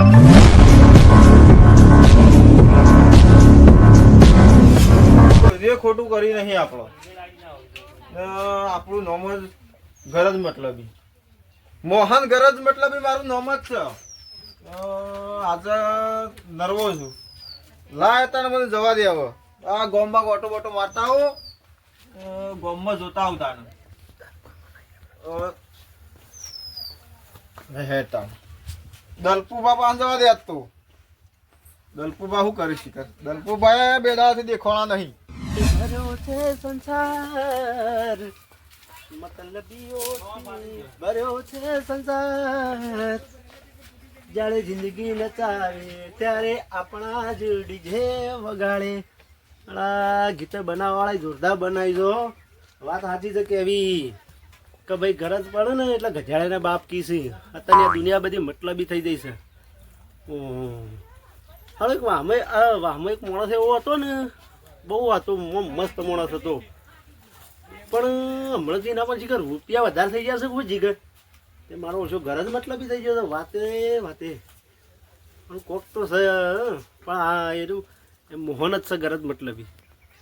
એ ખોટું કરી નહીં આપણો આપણું નામ જ ગરજ મતલબી મોહન ગરજ મતલબી મારું નામ જ છે. આજે નર્વો છું લાય તને મને જવા દે. હવે આ ગોમમાં ઓટો બોટો મારતા આવો ગોમમાં જોતા આવતા હેતા દલપુબા પાસે જવા દે. આજ તો દલપુબા શું કરી શીખર? દલપુભાઈ બે દાડાથી દેખાણા નહીં. ભર્યો છે સંસાર મતલબીઓ ભર્યો છે સંસાર જ્યારે જિંદગી નચાવે ત્યારે આપણા જ ડીજે વગાડે. ગીત બનાવવાળા જોરદાર બનાવી દો. વાત સાચી છે કેવી કે ભાઈ ગરજ પડે ને એટલે ગધેડાને બાપ કી છે. અત્યારે દુનિયા બધી મતલબી થઈ જઈ છે. હવે વાહમાં એક માણસ એવો હતો ને, બહુ હતો મસ્ત માણસ હતો, પણ હમણાંથી એના પણ જીગર રૂપિયા વધારે થઈ ગયા છે. કોઈ જીગર તે મારો ઓછો ઘર જ મતલબી થઈ ગયો વાતે વાતે. પણ કોક તો છે પણ આ એનું મોહન જ છે ઘર જ મતલબી.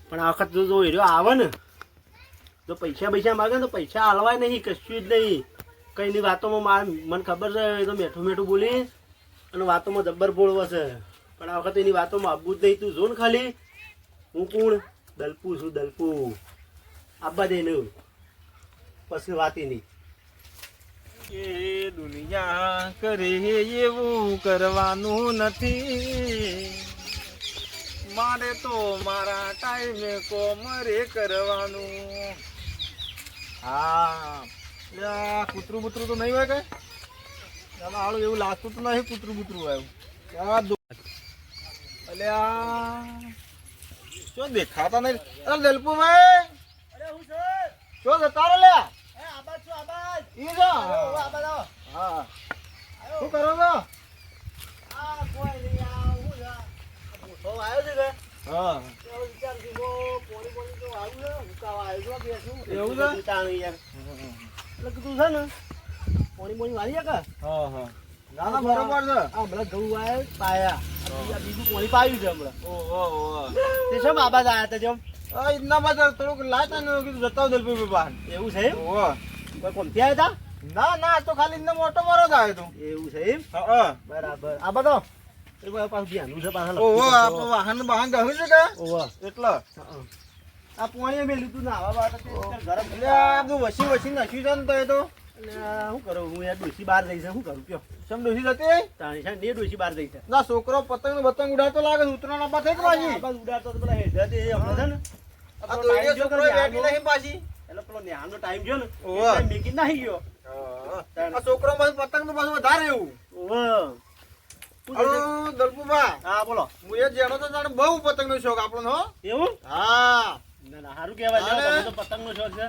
પણ આ વખત જો એ આવે ને તો પૈસા માગે ને તો પૈસા હાલવાય નહીં, કશું જ નહીં. કંઈની વાતોમાં મને ખબર છે એ તો મેઠું બોલી અને વાતોમાં જબ્બર બોલવો છે. પણ આ વખત એની વાતોમાં આવવું જ નહીં. તું જો ને ખાલી હું કોણ દલપુ છું, દલપુ આબા દે ને પછી વાતી નહીં. એ દુનિયા કરે એવું કરવાનું નથી, મારે તો મારા ટાઈમે કોમરે કરવાનું. હા કૂતરું બૂતરું તો નહીં હોય કે હાલું એવું લાગતું તો નહીં. કૂતરું બૂતરું આવ્યું અલ્યા શું દેખાતા નહીં. અરે દલપુભાઈ શું જતા રે લ્યા? ઈ જો હા શું કરો છો? એવું છે કોઈ કોમથી આવ્યા હતા? ના તો ખાલી મોટો મારો જ આવ્યો તું. એવું છે એમ? બરાબર. આ બધો પાછું ધ્યાન છે પાછળ. વાહન બહાન ગયું છે કે એટલે આ પાણી મેં લીધું ને આવા બાદ ગરમ બધું વસી નાખ્યું છે ને તો એ તો શું કરું હું યાર ડોસી બહાર જઈ છે. શું કરું કયો? સમ ડોસી જતી તાણી છે ને ડોસી બહાર જઈ છે. ના છોકરો પતંગ બતંગ ઉડાડતો લાગે. ઉતરાણ આપા થઈ પાછી ઉડાડતો તો પેલા હેઠ છે ને આ તો એ છોકરો બેઠી નહીં પાછી એટલે પેલો નેહાનો ટાઈમ જો ને મેકી નાહી ગયો. આ છોકરો માં પતંગ નું પાછું વધારે એવું. દલપુબા હા બોલો. હું એ જેનો તો જાણે બહુ પતંગ નો શોખ આપણો. હો એવું? હા ના સારું કહેવાય. તો પતંગ નો શોખ છે.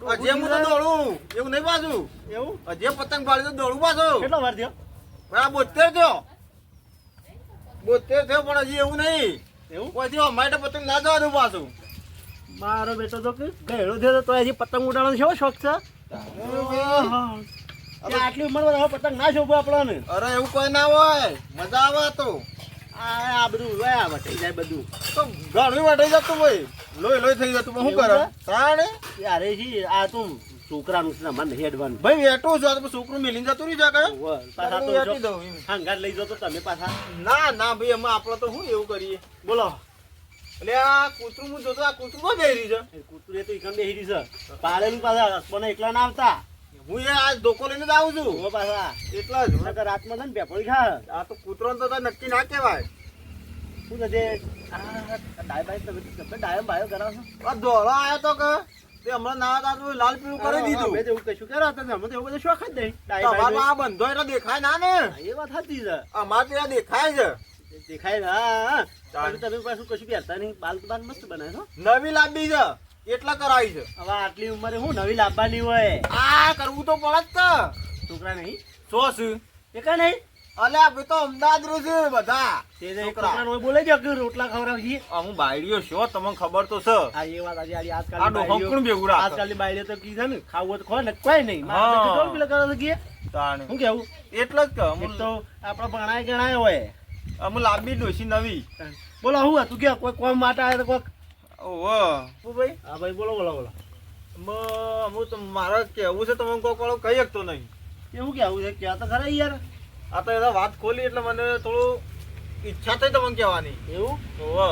હજી હું તો દોડું એવું નહીં પાછું. એવું? હજી પતંગ પાડી તો દોડું પાછું. કેટલો વાર થયો? 72 થયો પણ હજી એવું નહીં. એવું? કોઈ અમારે પતંગ ના જવા દઉં પાછું. મારો બેટો તો ગયેલો થયો તો હજી પતંગ ઉડાડવાનો કેવો શોખ છે? આટલી ઉંમરમાં હવે પતંગ ના શોભો આપણને. અરે એવું કોઈ ના હોય, મજા આવે તો. આ બધું વટાઈ જાય બધું તો ઘણું વટાઈ જતું ભાઈ, લોહી થઈ જતું. શું કરે તાણે યારે જી આ તું છોકરાનું છે મને હેડવાનું ભાઈ વેટું છું. છોકરું મેલીને જતું રહી જાય પાછા તો હંગાત લઈ જાવ તો તમે પાછા. ના ભાઈ એમાં આપણે તો શું એવું કરીએ બોલો. એટલે આ કૂતરું હું જોતો આ કૂતરું માં બેહી રહી છે. કૂતરું એ તો એકમ બેહી રહી છે પાડેલું. પાછા હસબન્ડ એકલા ના આવતા. હું એ આ ધોકો લઈને જ આવું છું પાછા. એટલા જ રાતમાં છે ને પેપડી ખા. આ તો કૂતરો તો નક્કી ના કહેવાય. શું છે ડાયો બાયો કરાવશો? આ ધોળો આવ્યો તો કે તે હમણાં ના હતા લાલ પીળું કરી દીધું. એવું કશું કર્યા હતા અમે તો એવું બધું શોખ જ નહીં. આ બંધો એટલે દેખાય ના ને. એ વાત હતી છે. અમારે ત્યાં દેખાય છે. દેખાય હા. તમે પાછું કશું પહેરતા નહીં. બાલ બાલ મસ્ત બનાવે છો. નવી લાંબી છે એટલા કરાવી છે. હવે આટલી ઉંમરે હું નવી લાવવાની હોય? આ કરવું તો પડે જ. છોકરા નહીં સોસ એકા નહીં. અલ્યા ભાઈ તો અમદાવાદ રહ્યું છે બધા. છોકરા બોલે છે કે રોટલા ખવડાવીએ. હું બાયડીઓ છો તમને ખબર તો છે. હા એ વાત આજે આજકાલ ભેગું આજકાલની બાયડીઓ તો કીધા ને ખાવું તો ખો ને કોઈ નહીં. તાણે શું કેવું એટલે જ કે એક તો આપણે ભણાય ગણાય હોય અમુ લાંબી ડોસી નવી બોલો શું હતું કે કોઈ કોમ માટે આવે તો કોઈક ઓહો શું ભાઈ હા ભાઈ બોલો બોલો બોલો અમુ તો મારે કેવું છે તમે કોક વાળો કહી શકતો નહીં એવું કેવું છે ક્યાં તો ખરા યાર આ તો એના વાત ખોલી એટલે મને થોડું ઈચ્છા થઈ તમને કહેવાની એવું ઓહો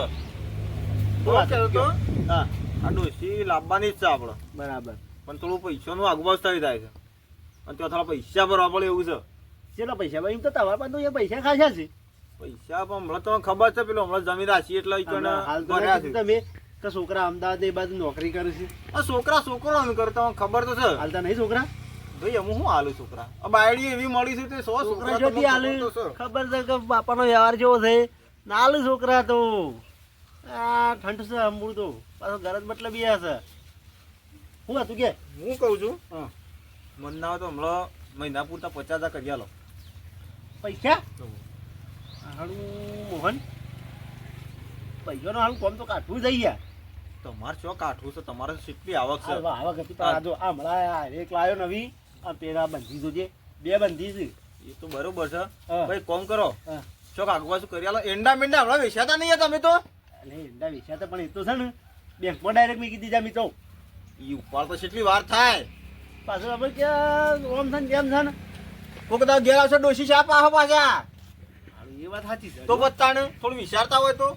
શું વાત કહેતો તો હા આ ડોસી લાવવાની જ છે આપણે બરાબર પણ થોડું પૈસાનું આગવાસ થઈ જાય છે અને ત્યાં થોડા પૈસા ભરવા પડે એવું છે કેટલા પૈસા ભાઈ એમ તો તમારા પાસે તો એ પૈસા ખાસા છે પૈસા પણ હમણાં તમને ખબર છે પેલો હમણાં જમી રાખી એટલે ઈ કને હાલ તો ભર્યા નથી છે. તમે કે છોકરા અમદાવાદ એ બાજુ નોકરી કરે છે આ છોકરાનું કરે તમને ખબર તો છે હાલતા નહીં છોકરા ભાઈ અમુક શું હાલું છોકરા આ બાયડી એવી મળી છે તે 100 છોકરા છોકરા જોતી તમને હાલે ખબર તો છે. ખબર છે કે બાપાનો વ્યવહાર જેવો છે નાલ છોકરા તો આ ઠંડ છે અંબુડ તો પાછો ગરજ મતલબ એ હશે શું હતું કે હું કહું છું હા મન ના હોય તો હમણાં મહિના પૂરતા 50,000 કરી આલો પૈસા હાલું મોહન પૈસાનો હાલું કોમ તો કાઢવું જઈ યાર તમારે શું કાઠું છે તમારે કેટલી આવક છે આવક હતી પણ આ જો આ હમણાં એક લાવ્યો નવી આ પેલા બંધી જોજે બે બંધી છે એ તો બરોબર છે હા. ભાઈ કોમ કરો હા ચોક આગવા શું કરી આલો એંડા મેંડા હમણાં વેચાતા નહીં યાર તમે તો એટલે એંડા વેચ્યા હતા પણ એ તો છે ને બેંકમાં ડાયરેક્ટ મૂકી દીધા મિત્રો ઈ ઉપાડ તો કેટલી વાર થાય પાછું આપણે ક્યાં ઓમ છે ને તેમ છે ને કોક દા ઘેર આવશે ડોશી શા પાહો પાછા એ વાત સાચી છે તો બતાને થોડું વિચારતા હોય તો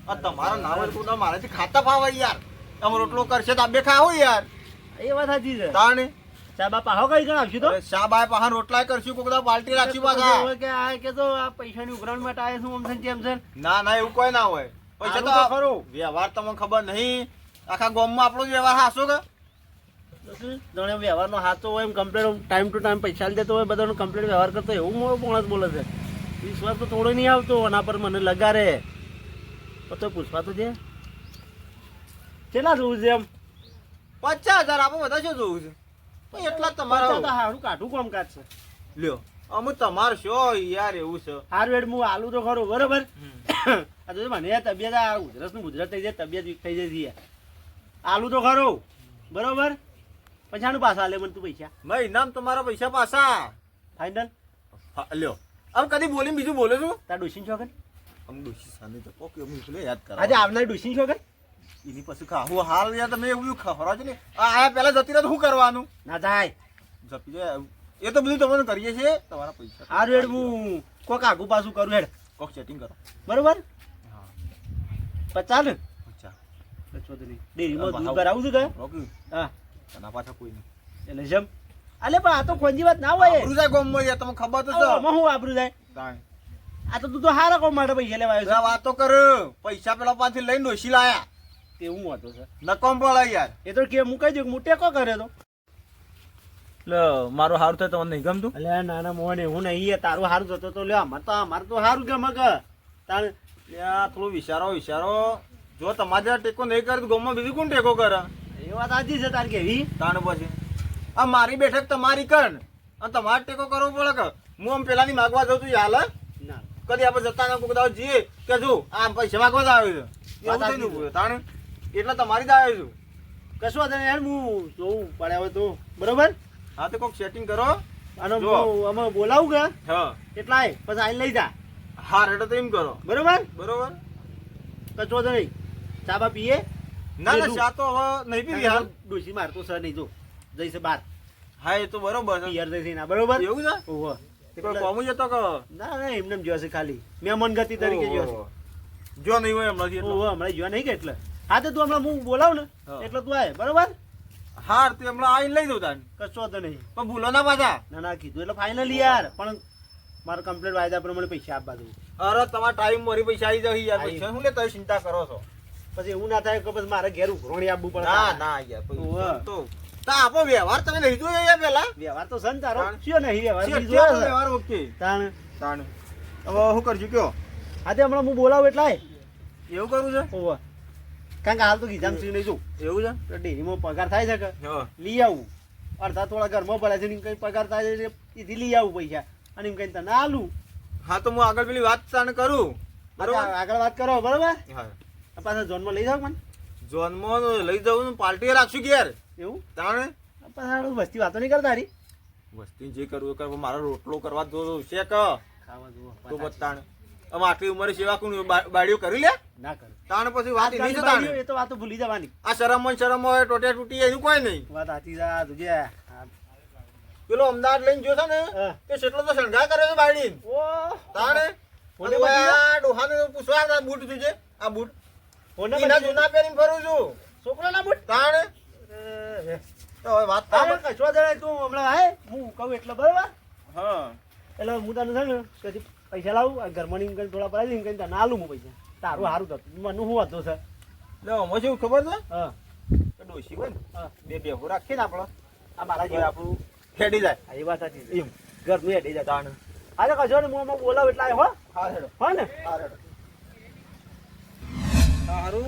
આ તમારા ના હોય તો મારાથી ખાતા ફાવે યાર આમ રોટલો કરશે તો આ બે ખાવો યાર એ વાત સાચી છે તાણે ચા બાપા હો કઈ ગણાવશું તો અરે શા બાય પાહા રોટલા કરશું કોક દા પાર્ટી રાખી પછી પાછા હવે કે આ કે તો આ પૈસાની ઉઘરાણ માટે આયા છું ઓમ છે ને તેમ છે ને. ના ના એવું કોઈ ના હોય પૈસા આનું તો તો ખરું. વ્યવહાર તમને ખબર નહીં આખા ગામમાં આપણો જ વ્યવહાર હાસો કે તો શું? જાણે વ્યવહારનો હાથો હોય એમ કમ્પ્લેટ ટાઈમ ટુ ટાઈમ પૈસા દેતો હોય બધાનો કમ્પ્લેટ વ્યવહાર કરતો હોય એવું મોડો માણસ બોલે છે વિશ્વાસ તો થોડો નહીં આવતો આના પર મને લગારે તો પૂછવા તો છે કેટલા જોવું છે એમ 50,000 આપો બધા શું જોવું છે પણ એટલા જ તમારા પચાસ તો હારું કાઢું કામકાજ છે લ્યો અમુક તમારે શું યાર એવું છે હારું એડ હું આલુ તો ખરું બરોબર આ તો મને તબિયત આ ઉધરસનું ગુજરાત થઈ જાય તબિયત વીક થઈ જાય છે યાર. આલુ તો ખરું બરોબર પછાણું પાછા આલે મને તું પૈસા મહિનામ તમારા પૈસા પાછા ફાઇનલ હા, લ્યો હવે કદી બોલીને બીજું બોલે છું તાર ડોસીન છોકર આમ ડોશી સામે તો કોક એવું એટલે યાદ કરો આજે આવનાર ડોસીન છોકર એની પછી ખાવું હાલ યાર તમે એવું ખવડાવો છો ને આ આયા પહેલા જતી રહે તો શું કરવાનું ના થાય જપી જાય એ તો બધું તમને કરીએ છીએ તમારા પૈસા હારું હેડ હું કોક આગુ પાછું કરું હેડ કોક સેટિંગ કરો બરોબર હા 50 ને અચ્છા ડેરીમાં દૂધ ભરાવું છું કે રોકી હા તના પાછા કોઈ નહીં એટલે જેમ અલે પણ આ તો ખોજી વાત ના હોય આબરૂ જાય ગામમાં યાર તમને ખબર તો છે આમાં હું વાપરું જાય તાણે. આ તો તું તો હારા કોમ માટે પૈસા લેવા આવ્યો આ વાતો કર પૈસા પેલા પાછી લઈને ડોશી લાયા છે એવું હતો સર નકોમ પડે યાર એ તો કે હું કહી દઉં હું ટેકો કર્યો તો એટલે મારું સારું થાય તમને નહીં ગમતું અલે નાના મોહન એવું નહીં તારું સારું થતો તો લે અમારે તો સારું ગમે કે તાર ત્યાં થોડું વિચારો જો તમારે જ્યાં ટેકો નહીં કરે તો ગામમાં બીજું કોણ ટેકો કરે એ વાત સાચી છે તાર કેવી તાણ પછી આ મારી બેઠક તમારી કર અને તમારે ટેકો કરવો પડે કે હું આમ પેલાની માગવા જાઉં છું યાર ના કદી આપણે જતા ના કોઈ દાવ જઈએ કે જો આ પૈસા માગવા જ આવ્યો છે એવું વાત થઈને સાચી ઊભું છે. તાણ એટલે તમારી જ આવ્યો છું કશું વાંધો નહીં યાર હું જોઉં પડ્યા હોય તો બરોબર હા તો કોઈક સેટિંગ કરો અને જો. હું અમે બોલાવું કે હા એટલા પછી આઈને લઈ જા હા રેડો તો એમ કરો બરોબર બરોબર કશો વાંધો નહીં ચા બા પીએ ના ના બીજું? ચા તો હવે નહીં પીવી હાલ ડોસી મારતો સર નહીં જો જઈશે બાર હા એ તો બરોબર છે પિયર જઈશે ના બરોબર એવું છે ઓહો તે કોઈ કોમું જતો કે ના ના એમને એમ જોશે ખાલી મહેમાન ગતિ તરીકે જોશે ઓહો. જો નહીં હોય હમણાંથી એટલે. ઓહો હમણાં જોવા નહીં કે એટલે હા તો તું હમણાં હું બોલાવ ને હા. એટલે તું આય બરોબર હાર તે હમણાં આવીને લઈ દઉં તાન કશો વાંધો નહીં પણ ભૂલો ના પાછા ના ના કીધું એટલે ફાઇનલ યાર પણ મારે કમ્પ્લીટ વાયદા પ્રમાણે પૈસા આપવા દઉં અરે તમારા ટાઈમ મારી પૈસા આવી જાય યાર આવી. પૈસા શું લે તમે ચિંતા કરો છો પછી એવું ના થાય કે પછી મારે ઘેર ઉઘરોણી આપવું પડે ના ના યાર ઓહો. પૈસા તો તા આપો વ્યવહાર તમે નહીં જોયો યાર પેલા વ્યવહાર તો છે ને તારો તાણ. શું નહીં વ્યવહાર છે, બીજો છે આપણો છે. વ્યવહાર ઓકે તાણ તાણ હવે શું કરશું કયો હા તે હમણાં હું બોલાવું એટલે આય. એવું કરવું છે ઓહો કારણ કે હાલ તો ગીધામ સિંહ નહીં છું એવું છે તો ડેરીમાં પગાર થાય છે કે હા લઈ આવું અડધા થોડા ઘરમાં પડે છે ને એમ કંઈ પગાર થાય છે એથી લઈ આવું પૈસા અને એમ કંઈ તને આલું હા તો હું આગળ પેલી વાત તાને કરું બરોબર આગળ વાત કરો બરોબર હા પાછા જોનમાં લઈ જાવ મને જોનમાં લઈ જવું ને પાર્ટી રાખશું કે યાર એવું તાણે પાછા વસ્તી વાતો નહીં કરતા હારી વસ્તી જે કરવું એ કર, મારો રોટલો કરવા જો છે કે ખાવા જુઓ તો બતાણ આમ આટલી ઉંમરે સેવા કોણ બાડીઓ કરી લે ના કરે તાણ પછી વાત નહીં છે તાણ એ તો વાતો ભૂલી જવાની આ શરમ હોય ટોટિયા તૂટી જાય એવું કોઈ નહીં વાત સાચી છે આ તુજે પેલો અમદાવાદ લઈને જોશે ને હા. તે કેટલો તો શણગાર કરે છે બાયડી ઓ તાણે ફોને અને બધી આ ડોહાને પૂછવા આ બૂટ જોજે આ બૂટ ફોને એના બધી જૂના પહેરીને ફરું છું છોકરાના બુટ તાણે તો હવે વાત તો તારે કશવા જણાય તું હમણાં આય હું કહું એટલે બરાબર હા એટલે હું તને છે ને કદી પૈસા લાવું આ ઘરમાં ની થોડા પડાવી દઈને તને ના આલું હું પૈસા તારું સારું થતું મને શું વાંધો છે લે આમાં શું ખબર છે હા કે ડોશી હોય ને હા બે બેહો રાખીએ ને આપણો આ મારા એટલે જેવા આપણું ખેડી જાય હા, એ વાત સાચી છે એમ ઘરનું હેડી જાય તાણે અરે કશો ને હું આમાં બોલાવ એટલે આય હો હા હેડો હો ને સારું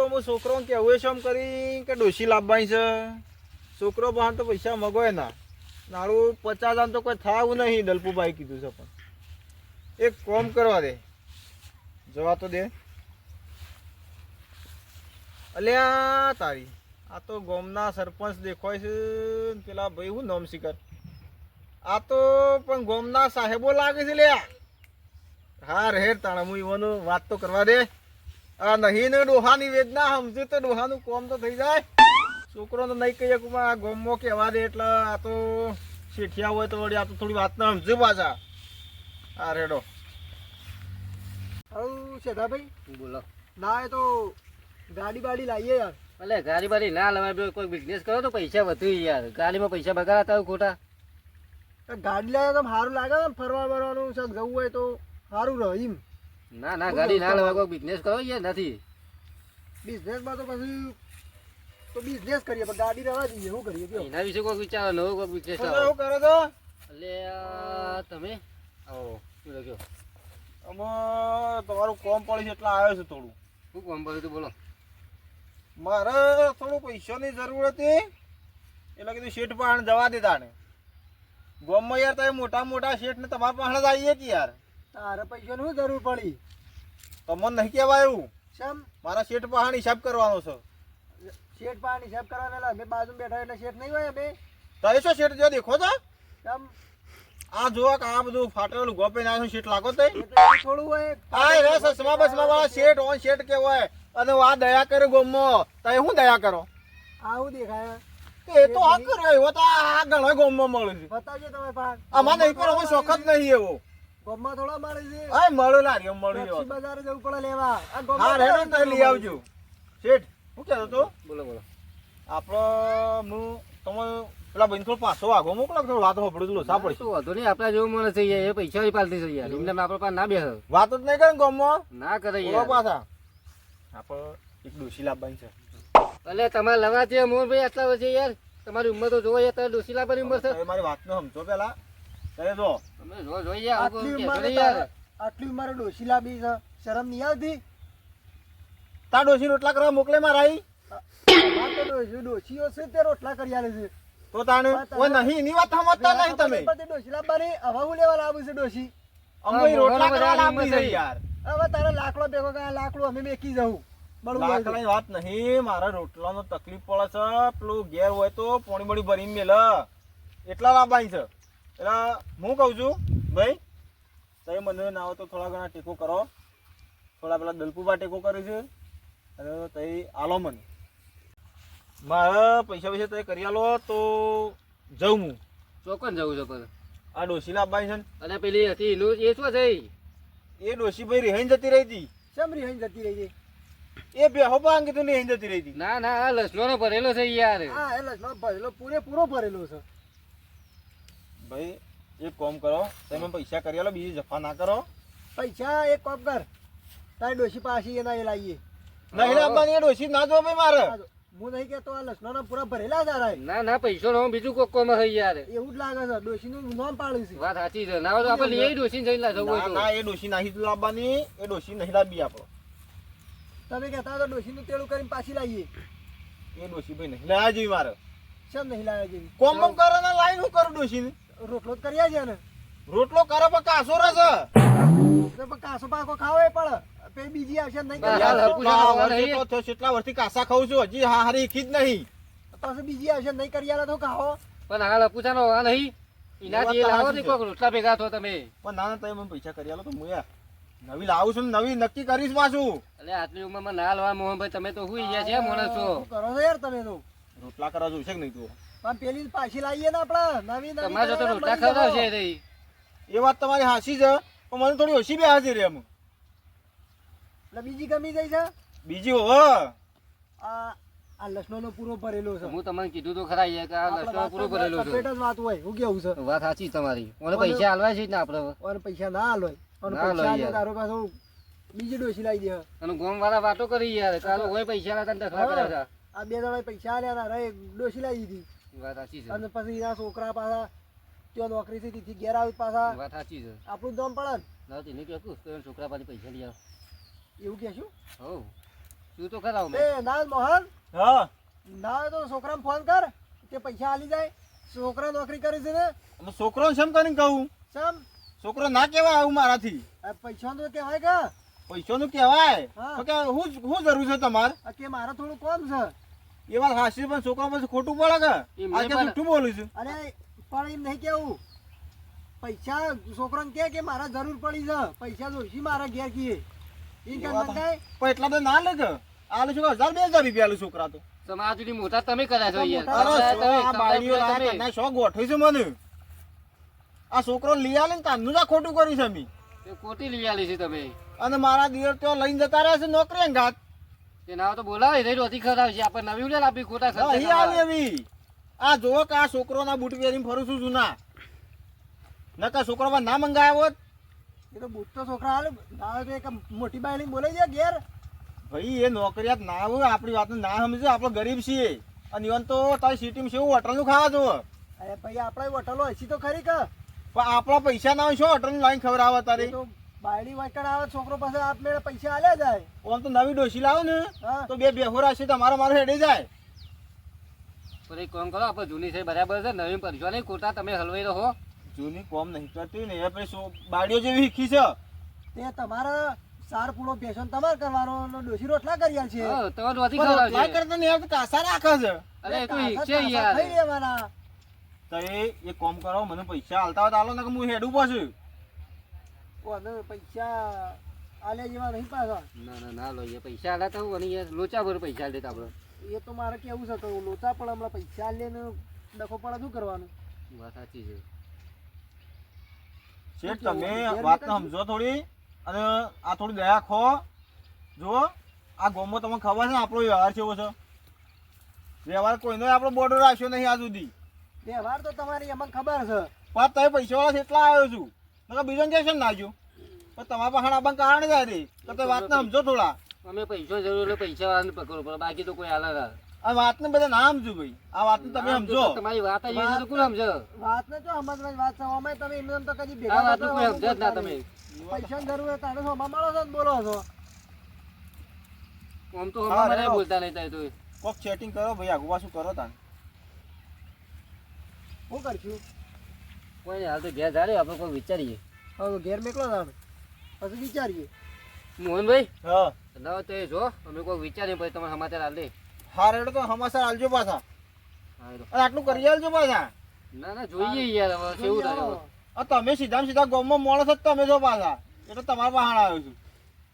અમુક છોકરો કેવું છે એમ કરી કે ડોશી લાવવાની છે છોકરો બહાર તો પૈસા મગોય ના નાળું 50 આમ તો કોઈ થાવું નહીં દલપુભાઈ કીધું છે પણ એક કોમ કરવા દે જવા તો દે અલ્યા તારી આ તો ગામના સરપંચ દેખાય છે ને પેલા ભાઈ હું નામ શીખર આ તો પણ ગામના સાહેબો લાગે છે લ્યા હા રે તાણા હું ઈવાનો વાત તો કરવા દે આ નહીં ને ડોહાની વેદના સમજુ તો ડોહાનું કોમ તો થઈ જાય છોકરોને નહીં કહીએ કે આ ગામમાં કહેવા દે એટલે આ તો શેઠિયા હોય તો વળી આ તો થોડી વાત ના સમજુ પાછા હા રેડો આવું શેઠાભાઈ બોલો ના એ તો ગાડી બાડી લાવીએ યાર ભલે ગાડી બાડી ના લવાય કોઈ બિઝનેસ કરો તો પૈસા વધુ યાર ગાડીમાં પૈસા બગાડતા હોય ખોટા ગાડી લાવે તો સારું લાગે ને ફરવા બરવાનું છે જવું હોય તો સારું રહે એમ ના ના ગાડી ના લવાય કોઈ બિઝનેસ કરો યાર નથી બિઝનેસમાં તો પછી તો બિઝનેસ કરીએ પણ ગાડી રહેવા દઈએ શું કરીએ કયો એના વિશે કોઈ વિચારો નવો કોઈ બિઝનેસ તો એવું કરો તો એટલે તમે આવો શું લખ્યો આમાં તમારું કોમ પડી છે એટલે આવ્યો છે થોડું શું કામ પડ્યું તું બોલો મારે થોડું પૈસાની જરૂર હતી એટલે કીધું શેઠ પાસે જવા દેતા ને ગામમાં યાર તમે મોટા મોટા શેઠ ને તમારા પાસે જ આવીએ કે યાર તારે પૈસાની શું જરૂર પડી તમને નહીં કહેવાયું શેમ મારા શેઠ પાસે હિસાબ કરવાનો છે શેઠ પાણી હિસાબ કરવાના એટલે અમે બાજુ બેઠા એટલે શેઠ નહીં હોય અમે તમે શું શેઠ જો દેખો છો શેમ આ જોવા કે આ બધું ફાટેલું ગોપે ના શેઠ લાગો તે એ તો એવું થોડું હોય આ રે સસમા બસમા વાળા શેઠ ઓન શેઠ કહેવાય અને આ દયા કરે ગોમમાં તમે શું દયા કરો આવું દેખાય એ તો આ કરે એવો તો આ ઘણા ગોમમાં મળે છે બતાવજો તમે પાક આમાં નહીં પણ અમે શોખ જ નહીં એવો ગોમમાં થોડા મળે છે આ મળ્યો લારી મળ્યો લક્ષી બજારે જવું પડે લેવા આ હા ગોમમાં રેડો ને લઈ આવજો શેઠ શું કહેતો તો બોલો બોલો આપણો હું તમે પેલા ભાઈ થોડો પાછો આગો મોકલો થોડું વાતો સાંભળું લો સાંભળી શું વાંધો નહીં આપણા જેવું માણસ છે યાર એ પૈસા ની પાલતી છે યાર એમને આપણા પાસે ના બેસે વાતો જ નહીં કરે ને ગામમાં ના કરે બોલો યાર પાછા આપણે એક ડોશી લાવવાની છે એટલે તમારે લવા છે મોહનભાઈ આટલા વર્ષે યાર તમારી ઉંમર તો જોવો યાર તમે ડોસી લાવવાની ઉંમર છે તમે મારી વાતનો સમજો પેલા તમે જો તમે જો જોઈએ આવું આટલી કહેશો ઉંમરે નહીં યાર આટલી ઉંમરે ડોશી લાવી છે શરમ નહીં આવતી તાર ડોશી રોટલા કરવા મોકલે મારા આઈ અમાર તો ડોશીઓ છે તે રોટલા કરી આલે છે તો તાણે ઓય નહીં એની વાત સમજતા નહીં તમે તે ડોશી લાવવાની હવે હું લેવા લાવું છે ડોશી અમે રોટલા કરવા બધા લાવી છે યાર હવે તારે લાકડો ભેગો કરે લાકડું અમે મેકી જવું બળવું હોય તો. લાકડાની વાત નહીં મારા રોટલાનો તકલીફ પડે છે પેલું ઘેર હોય તો પોણી બળી ભરીને મેલ એટલા લાવવાની છે એટલે હું કહું છું ભાઈ તમે મને ના હોય તો થોડા ઘણા ટેકો કરો થોડા પેલા દલપુબા ટેકો કરે છે અને તે આલો મને મારે પૈસા પૈસા તમે કરી આલો તો જઉં હું ચોકન જવું છે પણ આ ડોશી લાવવાની છે ને અને પેલી હતી એનું એ શું થઈ એ ડોશી ભાઈ રેહાઈને જતી રહી હતી શેમ રીહાઈ જતી રહી છે એ બેહો પાંગ કીધું રેહાઈને જતી રહી હતી ના ના આ લસણોનો ભરેલો છે યાર હા એ લસણો ભરેલો પૂરેપૂરો ભરેલો છે ભાઈ એક કામ કરો તમે પૈસા કરી આલો બીજી જફા ના કરો પૈસા એક કામ કર તારી ડોશી પાછી એના એ લાવીએ નહીં લાવવાની એ ડોશી ના જો ભાઈ મારે આ જો, હું નહીં કહેતો આ લસણોના પૂરા ભરેલા જ આ ના ના પૈસો નો બીજું કોક કોમ છે યાર એવું જ લાગે છે ડોશીનું નામ પાડ્યું છે વાત સાચી છે ના હોય તો આપણે લઈ ડોસી જઈને જવું હોય ના તો ના એ ડોશી નહીં લાવવાની એ ડોશી નહીં લાવવી આપણો તમે કહેતા હતા ડોશીનું તેડું કરીને પાછી લાવીએ એ ડોશી ભાઈ નહીં લાવવા જેવી મારે શેમ નહીં લાવ્યા જેવી કોમ કોમ કરે ને લાઈન હું કરું ડોશી રોટલો જ કર્યા છે ને રોટલો કરે પણ કાસો રસ તો પણ કાસો પાકો ખાવો એ પડે પછી બીજી આવશે નહીં હા, કર્યા હા, પૂછા કેટલા વર્ષથી કાસા ખાઉં છું હજી હા હારી ખીજ નહીં પાછું બીજી આવશે નહીં કર્યા તો ખાઓ પણ હાલ પૂછાનો આ નહીં એનાથી એ લાવો ને કોઈક રોટલા ભેગા થો તમે. પણ ના ના તમે મને પૈસા કરી આલો તો હું યાર નવી લાવું છું ને નવી નક્કી કરીશ પાછું. એટલે આટલી ઉંમરમાં ના લવા મોહનભાઈ, તમે તો હુઈ ગયા છે માણસ છો. શું કરો છો યાર તમે તો? રોટલા કરવા જોઈશે કે નહીં તું? પણ પેલી પાછી લાવીએ ને આપણે નવી નવી તમારે તો કરે રોટલા મળી જાઓ. ખવડાવશે રહી. એ વાત તમારી હાસી છે પણ મને થોડી ઓછી બે હાજરી રે એમ. એટલે બીજી ગમી જાય છે. બીજી હો આ લસણનો પૂરો ભરેલો છે. હું તમને કીધું તો ખરા યાર કે આ આપણે લસણો પૂરો વાત ભરેલો કમ્પ્લીટ છે. જ વાત હોય. હું કેવું છે? વાત સાચી તમારી. ઓને પૈસા આલવા છે જ ને આપણે. ઓને પૈસા ના આલોય. ઓને ના પૈસા આલોય આલે યાર. તારો પાછો બીજી ડોસી લાવી દે. અને ગોમ વાળા વાતો કરી યાર, કાલો કોઈ પૈસા આલ્યા તને દખલા કર્યા હતા. આ બે જણા પૈસા આલ્યા ને એક ડોસી લાવી દીધી. વાત સાચી છે. અને પછી એના છોકરા પાછા ત્યાં નોકરી થી તેથી ઘેર આવી પાછા વાત સાચી છે. આપણું દમ પડે ને. ના તેને કહું તો એના છોકરા પાસે પૈસા લઈ આવ. એવું કહેશું? હો શું તો ખરા અમે. એ ના મોહન, હા ના હોય તો છોકરાને ફોન કર કે પૈસા આલી જાય. છોકરા નોકરી કરે છે ને. અમે છોકરોને શેમ કરીને કહું? સમ છોકરો ના કહેવાય આવું મારાથી. આ પૈસા તો કહેવાય કે પૈસાનું કહેવાય હા. તો કે હું જરૂર છે તમારે? આ કે મારે થોડું કોમ છે. એ વાત હાસી પણ છોકરા પછી ખોટું પડે કે એમ આ નહીં કે પડે. જૂઠું બોલું છું. અરે પણ એમ નહીં કેવું. પૈસા છોકરાને કે મારે જરૂર પડી છે, પૈસા જોઈશે મારા ઘેર કીએ એ એ કામ વાત મંગાય. પણ એટલા બધા ના લે કે આલે છો 1000 2000 રૂપિયા આલે છોકરા તો. તમારા સુધી મોટા તમે કર્યા છો યાર. મોટા અરે શો આ બાળીઓ લાયા ના શો ગોઠવી છે મને. આ છોકરો લઈ આલે ને કાનનું જ આ ખોટું કર્યું છે અમે. તે ખોટી લઈ આલી છે તમે. અને મારા દિયર તો લઈને જતા રહ્યા છે નોકરી અંગાત. તે નાવ તો બોલાવે રહી રોતી ખવડાવશે. આપણે નવી ઉડે આપી ખોટા ખર્ચે અહીં આવી કરવા. એવી આ જોવો કે આ છોકરોના બૂટ પહેરીને ફરું છું જૂના. નકા છોકરો પર ના મંગાવ્યો હોત. એ તો બુટ તો છોકરા હાલે ના હોય તો એક મોટી બાયડી બોલાઈ જાય ઘેર. ભાઈ એ નોકરિયાત ના હોય આપણી વાતને ના સમજે. આપણે ગરીબ છીએ અને ઈવન તો તારી સિટીમાં શું હોટલનું ખાવા જોવે. અરે ભાઈ આપણે હોટલો હસી તો ખરી કે પણ આપણા પૈસા ના હોય શું હોટલનું લાઈન ખબર આવે એ તારી? તો બાયડી વાંકડ આવે છોકરો પાસે આપમેળે પૈસા આલ્યા જાય. ઓમ તો નવી ડોસી લાવો ને હા તો બે બેહોરા છે તમારા મારે હેડે જાય. પણ એક કામ કરો, આપણે જૂની છે બરાબર છે, નવી પરસો નહીં ખોટા તમે હલવાઈ રહો. જૂની કોમ નહીં કરતી ને એ પછી બાડીઓ જેવી હીખી છે. તે તમારે સાર પૂળો પેશન તમારે કરવાનો અને ડોસી રોટલા કરી આલ છે. હા, તમે રોતી પણ રોટલા ખવડાવશે. કરતા ને યાર તો કાસા રાખે છે. અરે એ તો કાસા ઈચ્છે કાસા યાર. ખાઈ લેવાના. તો એ કોમ કરો મને પૈસા હાલતા હોય તો હાલો ને કે હું હેડું પાછું. ઓને પૈસા આલ્યા જેવા નહીં પાછા. ના ના ના લો યાર, પૈસા આલ્યા તો અને યાર લોચા ભર પૈસા આલે આપણે. એ તો મારે કેવું છે કહું લોચા પણ હમણાં પૈસા આલે ને ડખો પડે શું કરવાનું? વાત સાચી છે. શેઠ તમે વાતને સમજો થોડી અને આ થોડી દયા ખો. જુઓ આ ગોમમાં તમને ખબર છે ને આપણો વ્યવહાર કેવો છે. વ્યવહાર કોઈનો આપણો બોર્ડર રાખ્યો નહીં આજ સુધી. વ્યવહાર તો તમારી અમને ખબર છે. પણ તમે પૈસાવાળા છે એટલા આવ્યો છું નકર બીજો કેશન નાખ્યો. પણ તમારા પાસે આપણને કારણ જાય રે તો તમે વાતને સમજો થોડા. અમે પૈસો જરૂર એટલે પૈસા વાળાને પકડો પડે, બાકી તો કોઈ હાલે ના. આ વાતને બધા ના સમજો ભાઈ. આ વાતને તમે આમ સમજો. તો તમારી વાત આવી છે તો કોણ સમજે? વાત ને જો સમજવાની વાત છે. અમે તમે એમને એમ તો કદી આ ભેગા વાતનું કોઈ નતા, સમજે જ ના તમે. પૈસાની જરૂર હોય તારે શું અમારા માણસો ને બોલો છો? આમ તો હા, અમારે રેડો. બોલતા નહીં થાય તો. કોક સેટિંગ કરો ભાઈ આગુ પાછું કરો તાન. શું કરશું? કોઈ નહીં, હાલ તો ઘેર જાડે આપણે કોઈ વિચારીએ. હવે ઘેર મેકલો તાણ પછી વિચારીએ. મોહનભાઈ હા ના તો એ જો અમે કોઈ વિચારીએ પછી તમારે સમાચાર હાલ દે. હા રેડો તો સમાચાર આલજો પાછા હા, એ તો. અને આટલું કરી આલજો પાછા. ના ના જોઈએ યાર હવે કેવું થાય હવે. આ તમે સીધા સીધા ગામમાં માણસ જ તમે છો પાછા. એટલે તમારા પાસે આવ્યો છું.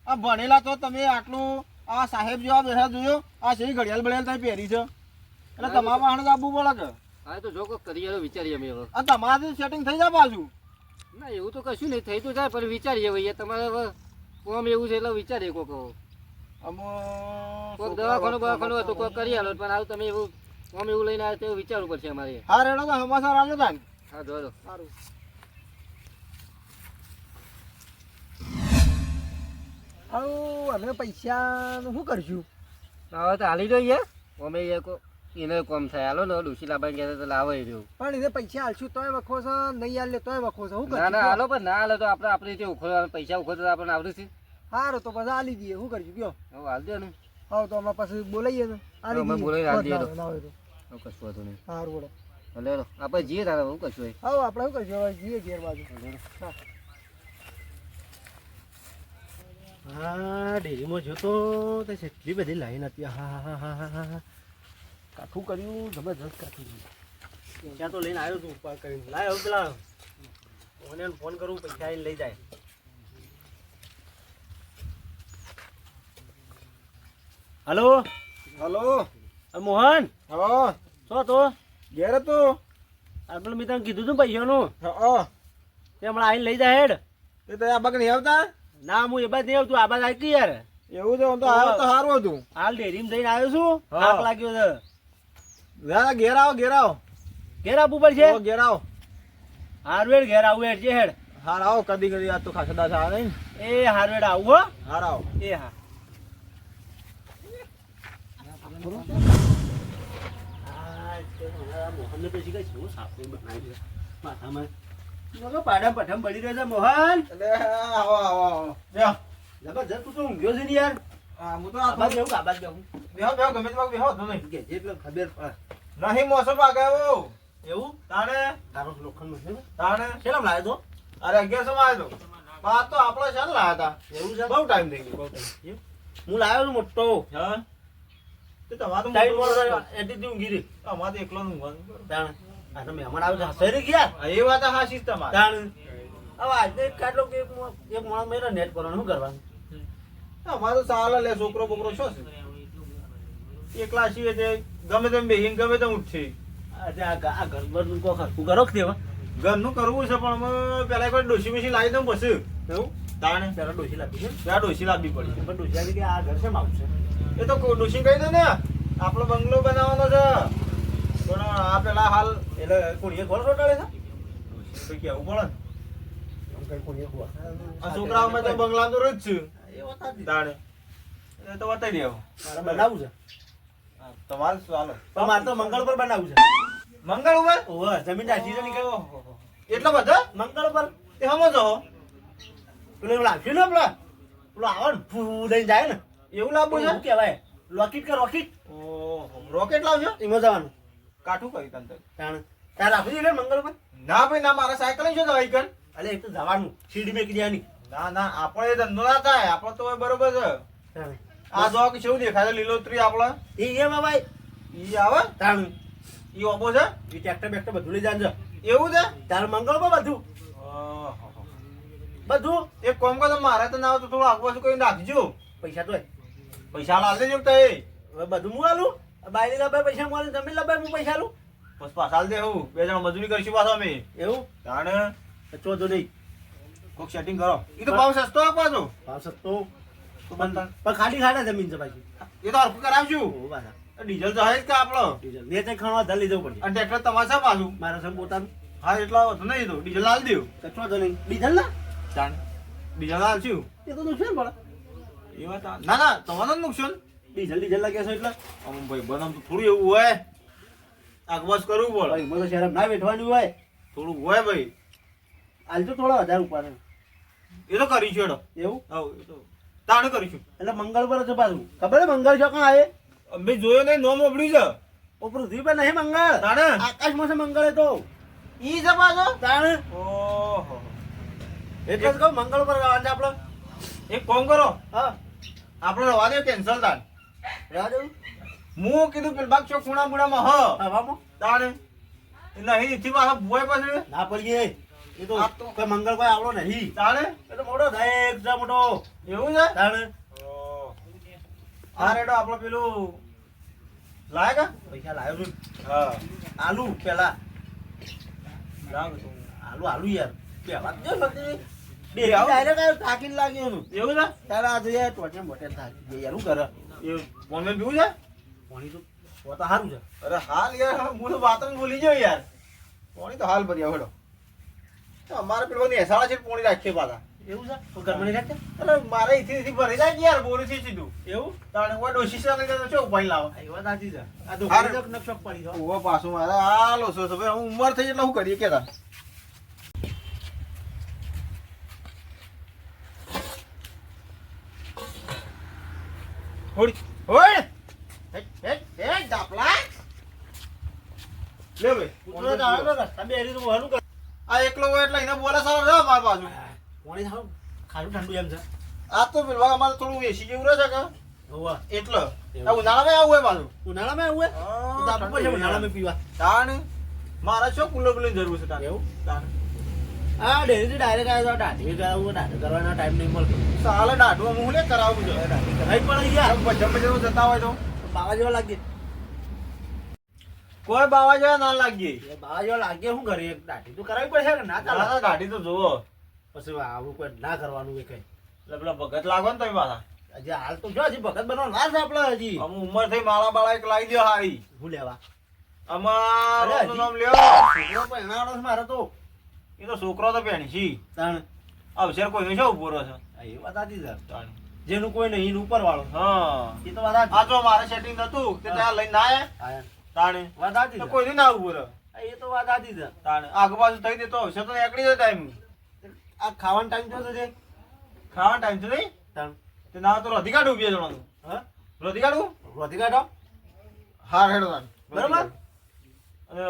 આ ભણેલા તો તમે આટલું આ સાહેબ જેવા બેઠા જોયો. આ છે ઘડિયાળ બડિયાળ તમે પહેરી છે એટલે તમારા પાસે જ આપવું પડે કે. હા તો જો કોઈ કરીએ તો વિચારીએ અમે હવે. અને તમારાથી સેટિંગ થઈ જાય પાછું. ના એવું તો કશું નહીં થઈ તો જાય પણ વિચારીએ હવે યાર તમારે હવે કોમ એવું છે એટલે વિચારીએ કોક હવે. કોક દવાખાનું બવાખાનું હતું કોક કરી આલો પણ આવું તમે એવું કોમ એવું લઈને આવે તો એવું વિચારવું પડશે અમારે. હા રેડો તો સમાચાર આલો તાન. હા જો સારું. હવે અમે પૈસાનું શું કરશું? હવે તો હાલી જોઈએ અમે એને કોમ થાય હાલો ને ડુસી લાવવાની ગયા તો લાવે રહ્યો. પણ એને પૈસા હાલશું તોય વખો છે, નહીં હાલે તોય વખો છે. શું ના ના કરશું? હાલો પણ ના હાલે તો આપણે આપણે રીતે ઉખોડવા પૈસા ઉખોડતા તો આપણને આવડે છે. સારું તો પછી આલી દઈએ. શું કરશું કયો? હવે હાલ દે ને. હવે તો અમે પછી બોલાઈએ ને આલી અમે દઈએ. બોલાઈને આલી દઈએ તો. ના હોય તો હવે કશું હતું નહીં. સારું બોલો. ભલે હેડો. આપણે જઈએ તારે હું કશું હોય. હવે આપણે શું કરશું? હવે જઈએ ઘેર બાજુ. હા. હા ડેરીમાં જોતો તો એટલી બધી લાઈન હતી. હા હા હા હા હા હા કાઠું કર્યું, જબરજસ્ત કાઠું કર્યું. ત્યાં તો લઈને આવ્યો તું ઉપાડ કરીને લાય હવે પેલા ઓને ફોન કરું પૈસા આવીને લઈ જાય. હલો હલો મોહન હા શું તો ઘેર તું આપણે મેં તને કીધું તું પૈસાનું હા તે હમણાં આવીને લઈ જાય હેડ. તે તો આ બાગ નહીં આવતા ના હું એ બાદ નહીં આવતું આ બાદ આવી ગઈ યાર. એવું છે આમ તો આવ્યો તો સારું હતું હાલ ડેરીમાં જઈને આવ્યો છું. હા. થાક લાગ્યો છે. ના ઘેર આવો ઘેર આવો ઘેર આપવું પડશે. ઓ, ઘેર આવો હારવેડ ઘેર આવું હેડ છે હેડ. હાર આવો કદી કદી આ તો ખાસા દાસ આવે નહીં એ હારવેડ આવું હો. હાર આવો એ હા મોહનને પછી કઈ શું સાપડું બનાવી છે માથામાં. પાડા પઠમ બળી રહ્યો છે મોહન. એટલે આવો આવો આવો બેહો જબરજસ્ત તું તો ઊંઘ્યો છે ને યાર. હા હું તો આબાદ બેહું કે આબાદ બેહું? બેહો બેહો ગમે તે બેહો તો નહીં કે જેટલો ખબર પડે. નહીં મોસમ આગાવો એવું તાણે તારો લોખંડ છે ને તાણે કેટલામ લાવ્યો તો? અરે 1100 માં આવ્યો તો આ તો આપણે શાન લાયા હતા એવું છે બહુ ટાઈમ થઈ ગયો બહુ time. હું લાવ્યો છું મોટો હા તે તમારું ટાઈમ મોડો એટીથી ઊંઘી રહી. અમારે તો એકલો ઊંઘવાનું તાણ આ તો મહેમાન આવે છે હસાઈ રહી ગયા. એ વાત હાસી તમારે તાણ હવે આજે કાઢલો કે એક માણસ મેળો નેટ કરવાનું શું કરવાનું? અમારે તો ચાલે લે છોકરો બોકરો છો છે એકલા છીએ તે ગમે તેમ બેહીને ગમે તેમ ઉઠશે આજે આ ઘર બરનું કોઈ ખરખું કરો કે તેવા? ઘરનું કરવું છે પણ અમે પેલા કોઈ ડોસી બેસી લાવી દઉં પછી એવું તાણે પેલા ડોસી લાગી છે ત્યાં ડોસી લાવવી પડી પણ ડોસી આવી કે આ ઘર છે આવશે. એ તો ડોસી કહી દે ને આપણો બંગલો બનાવવાનો છે પણ આ પેલા હાલ એટલે કોણીએ ઘર સોટાડે છે? કઈ કેવું પડે ને. એમ કઈ કોણીએ ઘર. આ છોકરાઓમાં તો બંગલા તો રોજ છે એ વાત સાચી. તાણે એ તો બતાવી દેવો મારે બનાવવું છે તમારે શું હાલો પણ મારે તો મંગળ પર બનાવવું છે. મંગળ ઉપર ઓહો જમીન રાખી છે નીકળ. એટલા બધા મંગળ પર તે હમો છો પેલું એવું લાગશે ને આપડે પેલું આવે ને ફૂ દઈને જાય ને એવું લાવવું છે શું કહેવાય રોકેટ કે રોકેટ ઓહો રોકેટ લાવજો એમાં જવાનું. કાઠું કરી તને તાણ તાર રાખવું છે મંગળ પર. ના ભાઈ ના મારા સાયકલ છે દવાઈ કર અલે એક તો જવાનું સીડી મેં કીધી ના ના આપણે એ ધંધો ના થાય આપણે તો હવે બરોબર છે આ જો કે કેવું દેખાય છે લીલોતરી આપણે એ એમાં ભાઈ ઈ આવે તાણ ઈ ઓપો છે એ ટ્રેક્ટર બેક્ટર બધું લઈ જાજો. એવું છે તાર મંગળ પર બધું બધું એક કામ કરો મારે તો ના આવે તો થોડું આગળ પાછું કોઈ નાખજો પૈસા તો પૈસા લાલ દેજો તો એ હવે બધું હું આલું બાયલી લાભાઈ પૈસા મળે તમે લાભાઈ હું પૈસા આલું બસ પાછા દે હું બે જણ મજૂરી કરીશું પાછા અમે એવું તાણે ચોધો નહીં કોક સેટિંગ કરો ઈ તો ભાવ સસ્તો આપ પાછો ભાવ સસ્તો પણ ખાલી ખાડા જમીન છે પાછી. એ તો હરખું કરાવશું ઓ બાધા ડીઝલ તો હે જ કે આપણો ડીઝલ ને તે ખાવા ધર લીધું પડશે. અને ટ્રેક્ટર તમારે છે પાછું મારા સમ પોતાનું હા એટલા વધુ નહીં તો ડીઝલ લાલ દેવું ચોધો નહીં ડીઝલ ના તાણે ડીઝલ લાલ છું એ તો નુકસાન પડે. એ વાત ના ના તમારે નુકસાન ડીઝલ લાગે છે એટલે અમ ભાઈ બનામ તો થોડું એવું હોય આગવાસ કરવું પડે ભાઈ મને શરમ ના બેઠવાની હોય. થોડું હોય ભાઈ આજ તો થોડા વધારે ઉપર એ તો કરીશું એડો એવું હા એ તો તાણે કરીશું એટલે મંગળ પર છે પાછું ખબર છે મંગળ છે કાં આવે અમે જોયો નહીં નોમ ઓબડ્યું છે ઓ પૃથ્વી પર નહીં મંગળ તાણે આકાશમાં છે મંગળ એ તો ઈ છે પાછો તાણે ઓહો એટલે જ કહું મંગળ પર જવાનું છે આપણે. એક કામ કરો હા આપણે રવા દે કેન્સલ તાણ રહેવા દેવું હું કીધું પેલ બાગ છો ખૂણા મૂણામાં હ હવામાં તાણે નહીં એથી પાછા ભૂવાય પાછળ ના પડીએ એ તો આ તો- કોઈ મંગળ કોઈ આવડો નહીં તાણે એ તો મોટો થાય એક છે મોટો એવું છે તાણે હા રેડો આપણે પેલું લાય કા પૈસા લાવ્યો છું હા આલુ પેલા લાવ તું. આલુ યાર પેલા જ બધી ડાયરેક્ટ આવ્યો થાકીને લાગ્યો એનું એવું છે તારા આ જોઈએ ટોટલ મોટેલ થાકી ગઈ યાર શું કરે એ ફોન પીવું છે પાણી તો તો સારું છે અરે હાલ યાર હું તો વાત ભૂલી ગયો યાર પોણી તો હાલ ભરી આવડો તો અમારે પેલો નેસાળા છે પોણી રાખીએ પાછા એવું છે તો ઘરમાં નહીં રાખતા અરે મારે અહીંથી ભરી જાય કે યાર બોરીથી સીધું એવું તાણે કોઈ ડોસી સાથે તો શું પાણી લાવો આ વાત સાચી છે આ તો હારું. નકશો પડી ગયો ઓવા પાછું મારે આ લોસો છે ભાઈ હું ઉંમર થઈ એટલે શું કરીએ કેતા હોડી ઓય હે દાપલા લે ભાઈ કૂતરો તો આવે તો રસ્તા બે હરી તો મોહનું કર આ એકલો હોય એટલે એને બોલે સારો રહે મારા પાછું પાણી સારું ખારું ઠંડુ એમ છે આ તો પેલા અમારે થોડું એસી જેવું રહે છે કે હોવા એટલે આ ઉનાળામાં આવું હોય પાછું ઉનાળામાં આવું હોય તો આપણે પછી ઉનાળામાં પીવા તાણ મારા શું કુલ્લો કુલ્લોની જરૂર છે તારે એવું? તારે હા ડેરીથી ડાયરેક્ટ આવ્યો તો દાઢી કરાવું દાઢી કરવાનો ટાઈમ નહીં મળતો સાલે દાઢું હું લે કરાવું છું દાઢી કરાવી પડે યાર ભજન ભજન જતા હોય તો બાવા જેવા લાગે કોઈ બાવા જેવા ના લાગીએ બાવા જેવા લાગે શું કરીએ દાઢી તો કરાવી પડશે કે ના ચાલે ના દાઢી તો જુઓ પછી આવું કોઈ ના કરવાનું એ કઈ એટલે પેલા ભગત લાગો ને તમે પાછા હજી હાલ તો જો હજી ભગત બનવા ના છે આપણે હજી અમુક ઉંમર થઈ માળા બાળા એક લાવી દો હારી શું લેવા અમાર અરે નામ હજી- લ્યો છોકરો પહેણાવાનો છે મારે તો એ તો છોકરો તો પેણી છી તાણ અવસર કોઈ છે ઉભો રહ્યો છે હા, એ વાત સાચી છે તાણ. જેનું કોઈ નહીં એનું ઉપર વાળો હા એ તો વાત સાચી. આ જો મારે સેટિંગ નતું તે ત્યાં લઈને ના આયા હા, તાણે વાત સાચી તો છે. કોઈ ના ઉભો રહ્યો હા, એ તો વાત સાચી છે તાણે આગુ બાજુ થઈ દે તો અવસર તો નીકળી જાય ટાઈમ આ ખાવાનો ટાઈમ થયો છે ખાવાનો ટાઈમ છે નહીં તાણ તે ના તો રોધી કાઢું બે જણાનું હા રોધી કાઢું રોધી કાઢો હાર હેડો તાણ બરાબર અને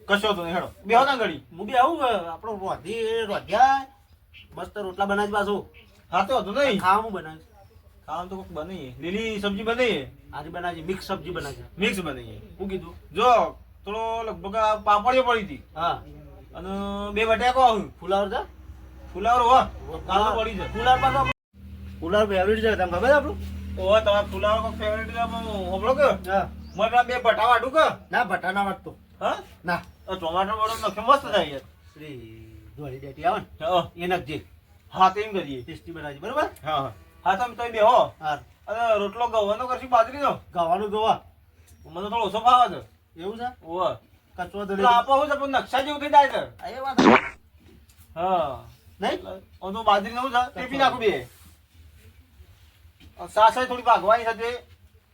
કશો તો નહીં હેડો બેહો ના ઘડી હું બી આવું આપણો રોધ્યા મસ્ત રોટલા બનાવી પાછું હા તો હતું નહીં ખાવાનું બનાવી ખાવાનું તો કોક બની લીલી સબ્જી બની આજે બનાવી મિક્સ સબ્જી બનાવી મિક્સ બની શું કીધું જો થોડો લગભગ આ પાપડીઓ પડી હતી હા અને બે બટાકો આવ્યું ફુલાવર છે ફુલાવર હો કાલ તો પડી છે ફુલાવર પાછો ફુલાવર ફેવરેટ છે તમને ખબર છે આપણું ઓ તમારા ફુલાવર કોક ફેવરેટ હોબળો કે હા મને પેલા બે બટા વાડું કે ના બટાના વાટતો હા ના ટોમાટો વડો નખે મસ્ત થાય યાર શ્રી ધોળી ડેટી આવે હા ને એ નાખજે હા તેમ કરીએ ટેસ્ટી બનાવજે બરોબર હા હા તમે તો બેહો હા અને રોટલો ગવાનો કરશું બાજરીનો ગાવાનું જોવા મને થોડો ઓછો ભાવે છે એવું છે ઓહ કચરો એટલે ધોળી આપો હું છે પણ નકશા જેવું થઈ જાય છે એ વાત હા નહીં હું તો બાજરી નવું છે તે પી નાખું બે સાસા થોડી ભાગવાની સાથે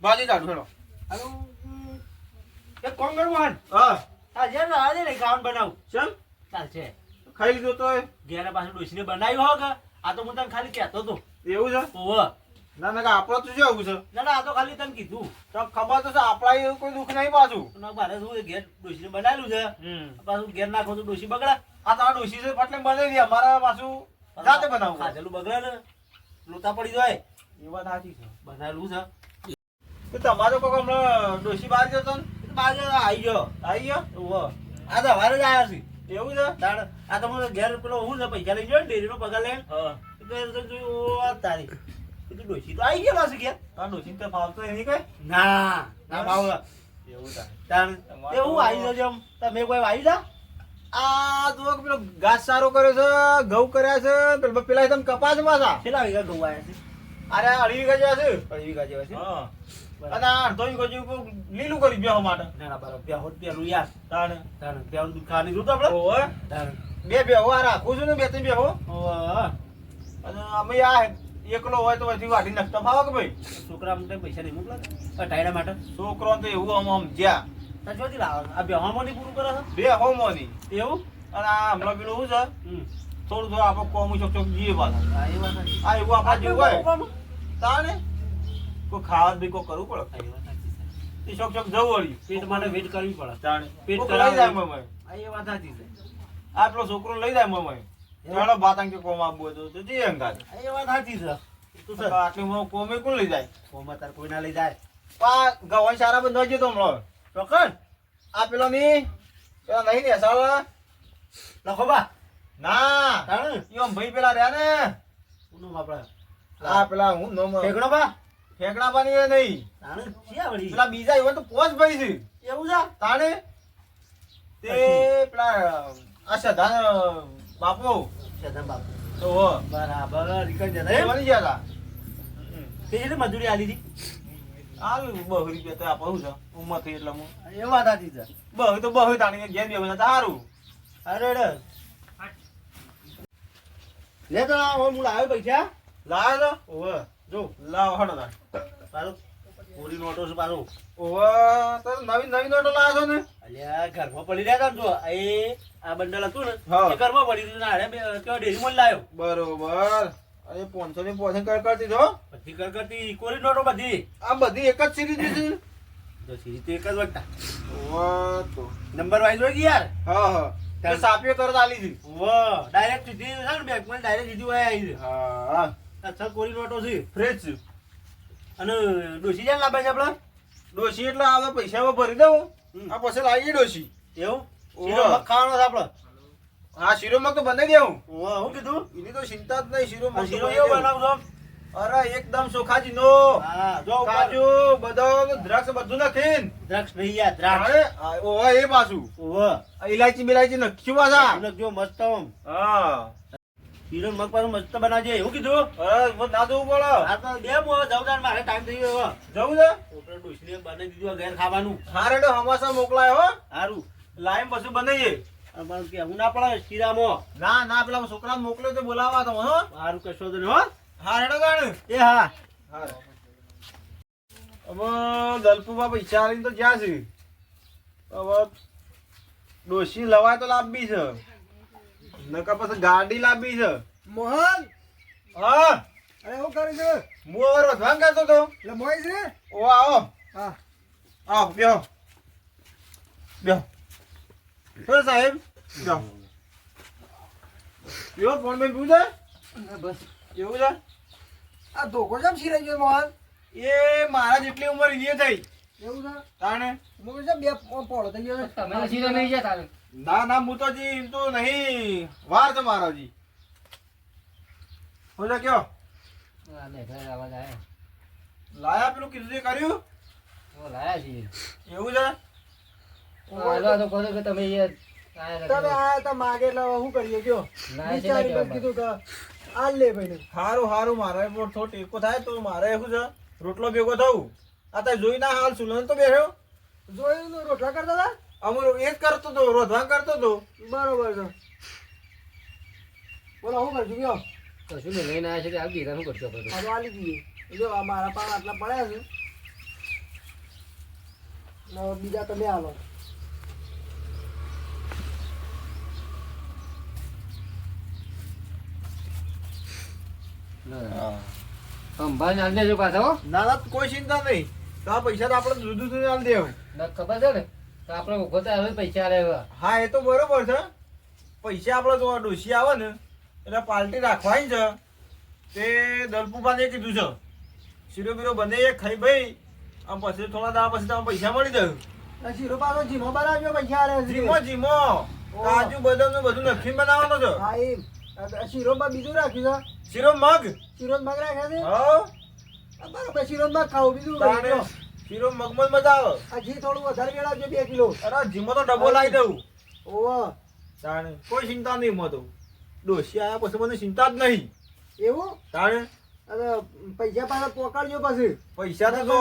ભાજી કાઢું હેડો હાલો એક કોમ કર મોહન હા આજે ને આજે નહીં ખાવાનું બનાવું ચમ ચાલશે ખાઈ લીધું તો ઘેર પાછું ડોસીને બનાવ્યું હો કે આ તો હું તને ખાલી કહેતો હતો એવું છે ઓવ ના ના આપણો તો શું છે ના ના આ તો ખાલી તને કીધું તો ખબર તો છે આપણા એવું કોઈ દુઃખ નહીં પાછું ના મારે શું ઘેર ડોસીને બનાવેલું છે પાછું ઘેર નાખો તો ડોસી બગડે આ તમારા ડોશી છે એટલે બનાવી દે અમારા પાછું જાતે બનાવવું ખાધેલું બગડે ને લોતા પડી જાય એ વાત સાચી છે બનાવેલું છે તો તમારો કોક હમણાં ડોશી બહાર જતો ને એ તો બાજુ આવી ગયો આવી ગયો ઓવ આ તો હવારે જ આવ્યા છે એવું છે તાણ આ તો મને ઘેર પેલો હું છે પૈસા લઈ ગયો ડેરીનો પગાર લઈને હા તો જોયું આ તારી કીધું ડોસી તો આવી ગયેલા છે ઘેર આ ડોશી તો ફાવતો એની કઈ ના ના ભાવ એવું થાય તાણ એવું આવી જજો એમ તમે કોઈ આવી જા આ જો પેલો ઘાસ સારો કર્યો છે ઘઉં કર્યા છે પેલા એકદમ કપાસ પાછા કેટલા વીઘા ઘઉં આવ્યા છે અરે 2.5 વીઘા જેવા છે 2 વીઘા જેવા છે હા બરાબર. અને આ અડધો વીઘો જેવું લીલું કરી બેહો માટે ના ના બરાબર બે હોત પેલું યાર તાણે તાણ પેલું દૂધ ખાવાની જોતું આપણે ઓવે તાણ બે બેહો આ રાખું છું ને બે ત્રણ બેહો ઓહ અને અમે આ એકલો હોય તો અહીંથી વાટી નાખતા ફાવો કે ભાઈ છોકરા માટે પૈસા નહીં મોકલા ટાયડા માટે છોકરો તો એવું આમ સમજ્યા તાર જોતી લાવો આ બેહવામાં નહીં પૂરું કરે બે હો મોની છે એવું અને આ હમણાં પેલું શું છે હમ થોડું થોડું આપણે કોમું ચોક ચોક જઈએ પાછા હા એ વાત સાચી. આ એવું આપણા જેવું હોય આપવાનું? તાણે કોઈ ખાવા બી કોઈ કરવું પડે હા, એ વાત સાચી છે. એ ચોક ચોક જવું વળી પેટ માટે વેટ કરવી પડે તાણે પેટ કોક કરાવવું. લઈ જાય મમ્મી હા, એ વાત સાચી છે આ પેલો છોકરો લઈ જાય મમ્મી ચાલો બાત અંકે કોમ આપવું હતું તો જઈએ અંગાત હા, એ વાત સાચી છે તું સર આટલી કોમે કોણ લઈ જાય ફોનમાં તાર કોઈ ના લઈ જાય આ ગવાન સારા બંધ જતો હમણાં ચોકન આ પેલો ની પેલા નહીં ને સાળ લખો બા ના તાણ ઈમ ભાઈ પેલા રહ્યા ને ઉનું આપણે આ પેલા હું નોમ ઠેકડો બા ફેંકડા પાણી એ નહીં તાણ ક્યાં વળી પેલા બીજા એવા તો પોચ ભાઈ છે એવું છે તાણે તે પેલા આ સધા બાપુ સદન બાપુ તો હો બરાબર રીકન એ જતા બની ગયા હતા કેટલી મજૂરી આલી હતી હાલ 2 રૂપિયા તો આપું છે ઉંમર થઈ એટલે હું એ વાત સાચી છે બહુ તો બહુ તાણી ઘેર બે બધા સારું અરે રે લે તો હું લાવ્યો પૈસા લાવ તો ઓવે જો લાવ હડો તાણ પાછો પૂરી નોટો છે પાછો ઓવા તો નવી નવી નોટો લાવ્યો છો ને અલ્યા ઘરમાં પડી રહ્યા હતા જો એ આ બંડલ હતું ને હા. એ ઘરમાં પડી હતું ને આડે ત્યાં ડેરીમાં જ લાવ્યો બરોબર અરે 500 ની પોસન કરતી છો બધી કરતી કોરી નોટો બધી આ બધી એક જ સિરીઝ છે જો સીધી તો એક જ વખતા ઓવા તો નંબર વાઇઝ હોય કે યાર હા હા તે સાપીઓ તરત આલી હતી વાહ ડાયરેક્ટ સીધી છે ને બેંકમાં ડાયરેક્ટ સીધી હોય આવી છે હા આ છ કોરી નોટો છે ફ્રેશ છે અને ડોસી જાય લાભાય છે આપણે ડોશી એટલે આવે પૈસા ભરી દઉં આ પછી લાગી ડોશી એવું ઓહો. શીરો મગ ખાવાનો છે આપણે હા શીરો મગ તો બનાવી દેવું ઓહો, હું કીધું એની તો ચિંતા જ નહીં શીરો આ મગ શીરો કેવો બનાવશો અરે એકદમ ચોખાજી નો હા જો ઉપર કાજુ બદામ દ્રાક્ષ બધું નાખીને દ્રાક્ષ નહીં યાર દ્રાક્ષ અરે ઓવા એ પાછું ઓહો આ ઇલાયચી બિલાયચી નખ્યું પાછા જો મસ્ત આમ હા શીરો મગ પાછું મસ્ત બનાવજે એવું કીધું અરે મને ના જવું પડે આ તો બે હું હવે જાઉં તાર મારે ટાઈમ થઈ ગયો હવે જવું છે આપણે ડોશીને બનાવી દીધું આ ઘેર ખાવાનું હા રેડો હમાસા મોકલાય હો સારું લાઈમ પછી બનાવીએ પણ કેવું ના પડે શીરામાં ના ના પેલા છોકરાને મોકલ્યો તો બોલાવવા તો હો સારું કશો તો નહીં હો હા રેડો ગાણ એ હા હા હવે દલપુમાં પૈસા આવીને તો જ્યાં છે હવે ડોશી લવાય તો લાવવી છે નકર પછી ગાડી લાવવી છે મોહન હા અરે શું કરે છે હું હવે રોધવાન કરતો હતો એટલે મોય છે ઓ આવો હા આવો બેહો બેહો શું સાહેબ બેહો બેહો ફોન માં પૂછે બસ એવું છે આ ધોકો કેમ શીરાઈ ગયો મોહન એ મારા જેટલી ઉંમર એની થઈ એવું છે તાણે મોય છે બે પોળો થઈ ગયો છે તમે તો શીરો નહીં જતા તારે. ના ના હું તો જી એમ તો નહીં વાર છે મારા જી હો જા કયો આ લે, ઘરે આવાજ આયો. લાયા પેલું કીધું તે કર્યું ઓ, લાયા છીએ. એવું છે હાલવા તો કહો કે તમે યાર આયા નથી. તમે આયા તા માગે એટલે હવે શું કરીએ કયો ના, એ વિચારી છે ને બસ કીધું કે આ લે ભાઈ સારું સારું મારે પણ થોડો ટેકો થાય તો મારે શું છે રોટલો ભેગો થવું આ તારે જોઈ ના હાલ સુલન તો બેઠ્યો જોયું તું રોટલા કરતા હતા અમુક એ જ કરતો હતો રોધવાન કરતો હતો બરોબર છે બોલો શું કરશું કયો કશું નહીં, લઈને આયા છે તે આપી દીધા. શું કરશો આપણે તો? આ તો આલી દઈએ જો આ મારા પાન આટલા પડ્યા છે ને હવે બીજા તમે હાલો અંબાને આલી દેજો પાછા હો. ના ના કોઈ ચિંતા નહીં તો આ પૈસા તો આપણે જુદું જુદું આલી દેવું ના ખબર છે ને તો આપણે ઉભો થાય હવે પૈસા આલે એવા. હા એ તો બરોબર છે પૈસા આપણે જો ડોસી આવે ને એટલે પાર્ટી રાખવાની છે તે દલપુપાને કીધું છે શીરો બીરો બને એ ખાઈ ભાઈ આમ પછી થોડા દાડા પછી તમને પૈસા મળી જાય આ શીરો પાછો જીમો બનાવજો પૈસા આલે છે જીમો જીમો કાજુ બદામ ને બધું નખીને બનાવવાનો છે હા એમ આ શીરોમાં બીજું રાખ્યું છે શીરો મગ શીરો મગ રાખ્યા છે હા આ બરોબર શીરો મગ ખાવું બીજું તાણે રાખ્યો. શીરો મગમાં જ મજા આવે આ ઘી થોડું વધારે વેળાવજો 2 કિલો અરે જીમો તો ડબ્બો લાવી દઉં ઓહો તાણે કોઈ ચિંતા નહીં મતો ડોસી આવ્યા પછી મને ચિંતા જ નહીં એવું તાણે અને પૈસા પાછા પોકાડજો પછી પૈસા તો જો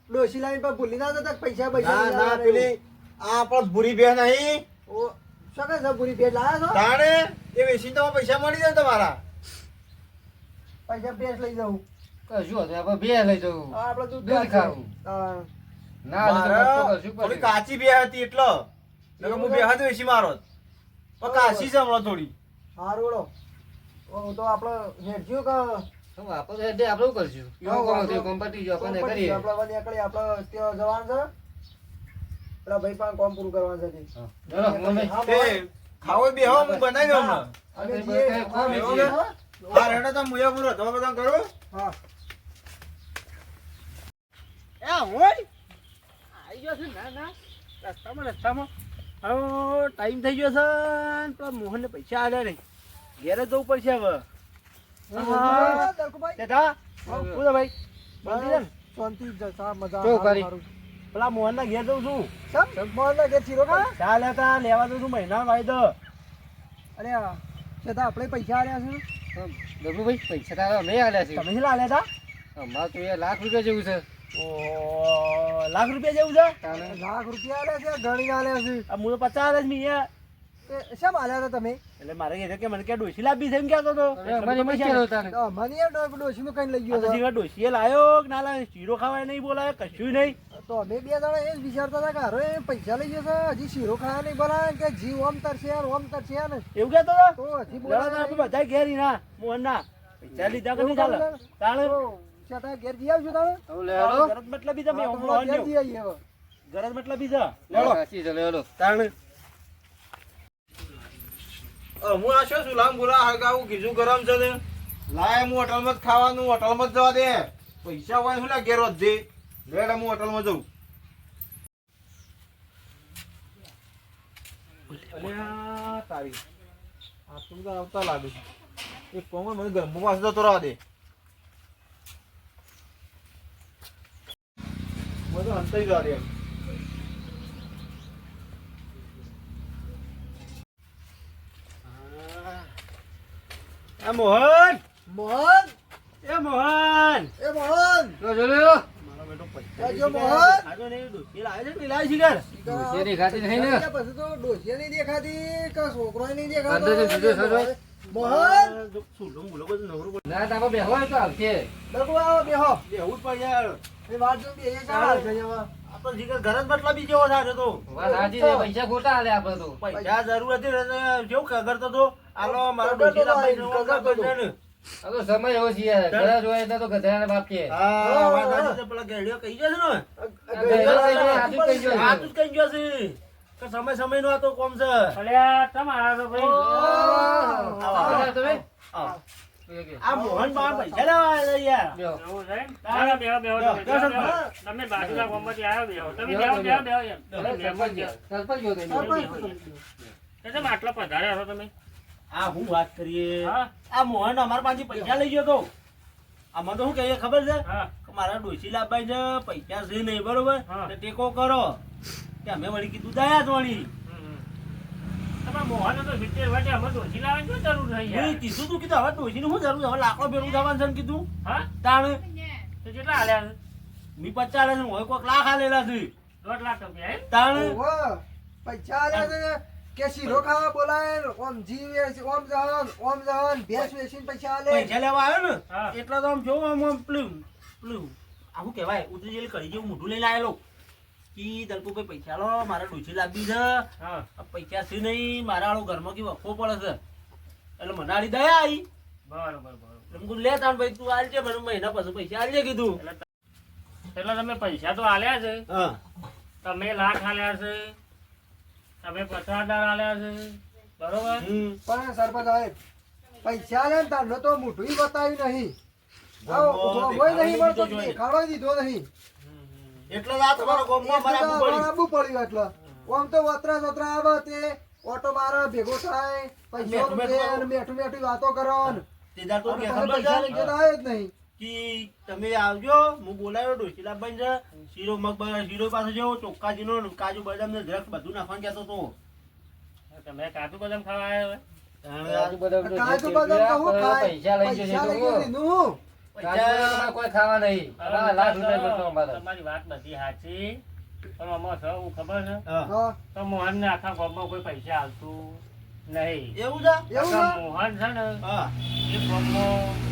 ડોસી લાઈન પર ભૂલી ના જતા પૈસા ના ના પૈસા પેલી આ આપણ ભૂરી બે નહીં ઓ શું કહે છે પૂરી ભેટ લાયા છો તાણે એ વેચીને તમારે પૈસા મળી જાય તમારા પૈસા ભેટ લઈ જાઉં કશું હતું, આપણે બે લઈ જવું. આ આપણે દૂધ દૂધ ખાવું. હા. ના તો મારે કશું થોડી પડે. કાચી બે હતી એટલે નકર હું બે હાથ વેચી મારો પણ કાચી છે હમણાં થોડી હારું વળો. ઓ તો આપણે હેડજો કે હવે આપણે તો હેડે આપણે શું કરશું? એવું કોમ હતું, કોમ પતી ગયું, આપણે કરીએ. આપણે વળી નીકળીએ, આપણે ત્યાં જવાનું છે પેલા ભાઈ પાસે કામ પૂરું કરવાનું છે તે. હા. ચલો, મમ્મી. હા, તે ખાવો બે હો હું બનાવી દઉં હમણાં અમે આપણે જઈએ. બધા ખાવા હા, જઈએ. હા. હા રેડો તમે મુયા પૂરો તમે બધા કરો હા એ હોય આવી ગયો છે ના ના રસ્તામાં રસ્તામાં હવે ટાઈમ થઈ ગયો છે ને પેલા મોહનને પૈસા આલ્યા નહીં ઘેરે જવું પડશે હવે હા. દલકુભાઈ. તેઠા પૂછો ભાઈ બોલતી છે ને શાંતિ જ છે, મજા કેવું સારું, કરી? સારું. પેલા મોહનના ઘેર જઉં છું સમ? મોહનના ઘેર શીરો ખા? ચા લેતા લેવા દઉં છું મહિના વાયદો અરે આ છતાં આપણે પૈસા આલ્યા છે ડબલુભાઈ, પૈસા તારા અમે આલ્યા છે. તમે શું લાવ્યા હતા અમારે તો એ લાખ રૂપિયા જેવું છે. ઓ લાખ રૂપિયા જેવું છે તાણે. લાખ રૂપિયા આલ્યા છે ઘણી આલ્યા છે આ હું તો 50 જ મી એ શેમ આલ્યા હતા તમે એટલે મારે ઘેર કે મને કે ડોસી લાવી છે એમ કહેતો હતો હવે અમારે એમ જ કહેતો તાણે. તો મને એમ ડોશીનું કઈ લઈ ગયો આ તો હતો. જીવન ડોસીએ લાયો કે ના લાયો શીરો ખાવાય નહીં બોલાય કશું નહીં તો અમે બે જણા એ જ વિચારતા હતા કે હારો એ પૈસા લઈ ગયો છે હજી શીરો ખાવા નહીં બોલાવે કે જીવ ઓમ તરશે ઓમ તરશે ને એવું કહેતો હતો તો હજી લડો તો બોલાવે આપણે બધા ઘેર ઈ ના મોહન ના પૈસા લીધા કે નહીં ચાલે તાણે તો છતાં ઘેર જઈ આવજો તમે હવે લે હાલો. ગરજ મતલબ તમે હા, તો મોહન ઘેર લ્યો. જઈ આવીએ હવે. ગરજ મતલબ છે સાચી છે, લે હાલો. તાણે હું આ શું સુલામ બોલા હળગાવું કીધું ગરમ છે ને લાય હું હોટલમાં જ ખાવાનું હોટલમાં જ જવા દે પૈસા હોય શું લે ઘેર જ દે લેડ હું હોટલમાં જઉં અલ્યા તારી આ તું તો આવતા લાગે છે એક કોમન મને ગરમો પાસે જતો રહેવા દે મને અંતઈ જવા દે આ મોહન મોહન એ મોહન એ મોહન જો જો લ્યો. મારો બેટો એ પૈસા જો મોહન આજો ને ડોસી લાવે છે કે લાવે છે ઘર ડોશી દેખાતી નહીં ને. પછી તો ડોશીએ નહીં દેખાતી કે છોકરો નહીં દેખાતો અંદર તો જુદો થતો. મોહન સુડું બોલો બધું નવરું બોલો ના તાપા બેહો હોય તો આવશે. ડગુ આવો બેહો એવું જ પણ યાર એ વાત જો બે ચાલ ગયો આ તો જીગર ઘર જ મતલબી જેવો થાય તો વાત સાચી છે, પૈસા ખોટા આલે આપણે તો. પૈસા જરૂર હતી ને જેવું કગરતો તો આલો મારો ડોસી લાવે છે આ તો સમય એવો છે યાર. ઘરે જ હોય એટલે તો ગધેડાને બાપ કે. હા વાત સાચી છે પેલા ગેડીઓ કહી જશે ને હાચું જ કહી ગયો છે. હાચું જ કહી ગયો છે કે સમય નો આ તો કોમ છે અલ્યા તમારા તો ભાઈ. આવો. તમે આવો. આ મોહન બા પૈસા લેવા આવ્યા છે યાર બેહો. સરપંચ જો તમે. આ હું વાત કરીએ આ મોહન અમારા પાસે પૈસા લઈ ગયો તો આમાં તો શું કહીએ ખબર છે કે મારા ડોસી લાવવા છે પૈસા છે નહીં બરોબર તો ટેકો કરો કે અમે વળી કીધું દયા જ વળી મેં કીધું તું કીધું હવે ડોસીનું શું જરૂર છે? હવે લાકડો ભેગું થવાનું છે ને કીધું તાણ મી 50 આલે છે હોય કોઈક લાખ આલેલા છે તાણ પૈસા આલ્યા છે કે શીરો ખાવા બોલાય ઓમ જીવ ઓમ જહન ભેંસ વેચીને પૈસા આલે પૈસા લેવા આવ્યો ને એટલે તો આમ જો આમ પેલું આવું કહેવાય ઉતરી જેલી કરી જેવું મોઢું લઈને આવેલો કી દલપુભાઈ પૈસા લો મારે ડોસી લાવી છે પૈસા છે નહીં મારા વાળો ઘરમાં કેવું વખો પડે છે એટલે મને આડી દયા આવી એટલે મેં કીધું લે તાણ ભાઈ તું આલજે મને મહિના પછી પૈસા આલજે કીધું એટલે તમે પૈસા તો આલ્યા છે, હા તમે લાખ આલ્યા છે, તમે 50,000 આલ્યા છે, બરોબર? પણ સરપંચ સાહેબ પૈસા આલે ને તારનો તો મોઢું બતાવ્યું નહીં હોય નહીં મળતો દેખાડો દીધો નહીં એટલે આ તમારો ગામમાં બરાબર પડ્યું બરાબર પડ્યું એટલે આમ તો વતરા વતરા આવે તે ઓટો મારે ભેગો થાય પૈસા મેઠું મેઠું વાતો કરો ને તે દાર તો કે ખબર પૈસા લઈ છે જતા આવે જ નહીં કે તમે આવજો હું બોલાવ્યો ડોસી લાવવાની છે શીરો મગ શીરો પાસે જેવો ચોખ્ખાજીનો કાજુ બદામ ને દ્રક્ષ બધું નાખવાનું કહેતો તો તમે કાજુ બદામ ખાવા આવ્યા કાજુ બદામ તો કાજુ જે બદામ તો હું પેલા ખાય પૈસા લઈ જશે પૈસા તો લઈ ગયો દીધું કાજુ બદામ તમારે કોઈ ખાવા નહીં. અમારા લાખ રૂપિયા મળતો અમારે. તમારી વાત બધી સાચી, પણ આમાં શું હું ખબર છે હા. હા તો મોહન ને આખા ગામમાં કોઈ પૈસા હાલતું નહીં. એવું છે એવું આખા છે મોહન છે ને હા એ ગામમાં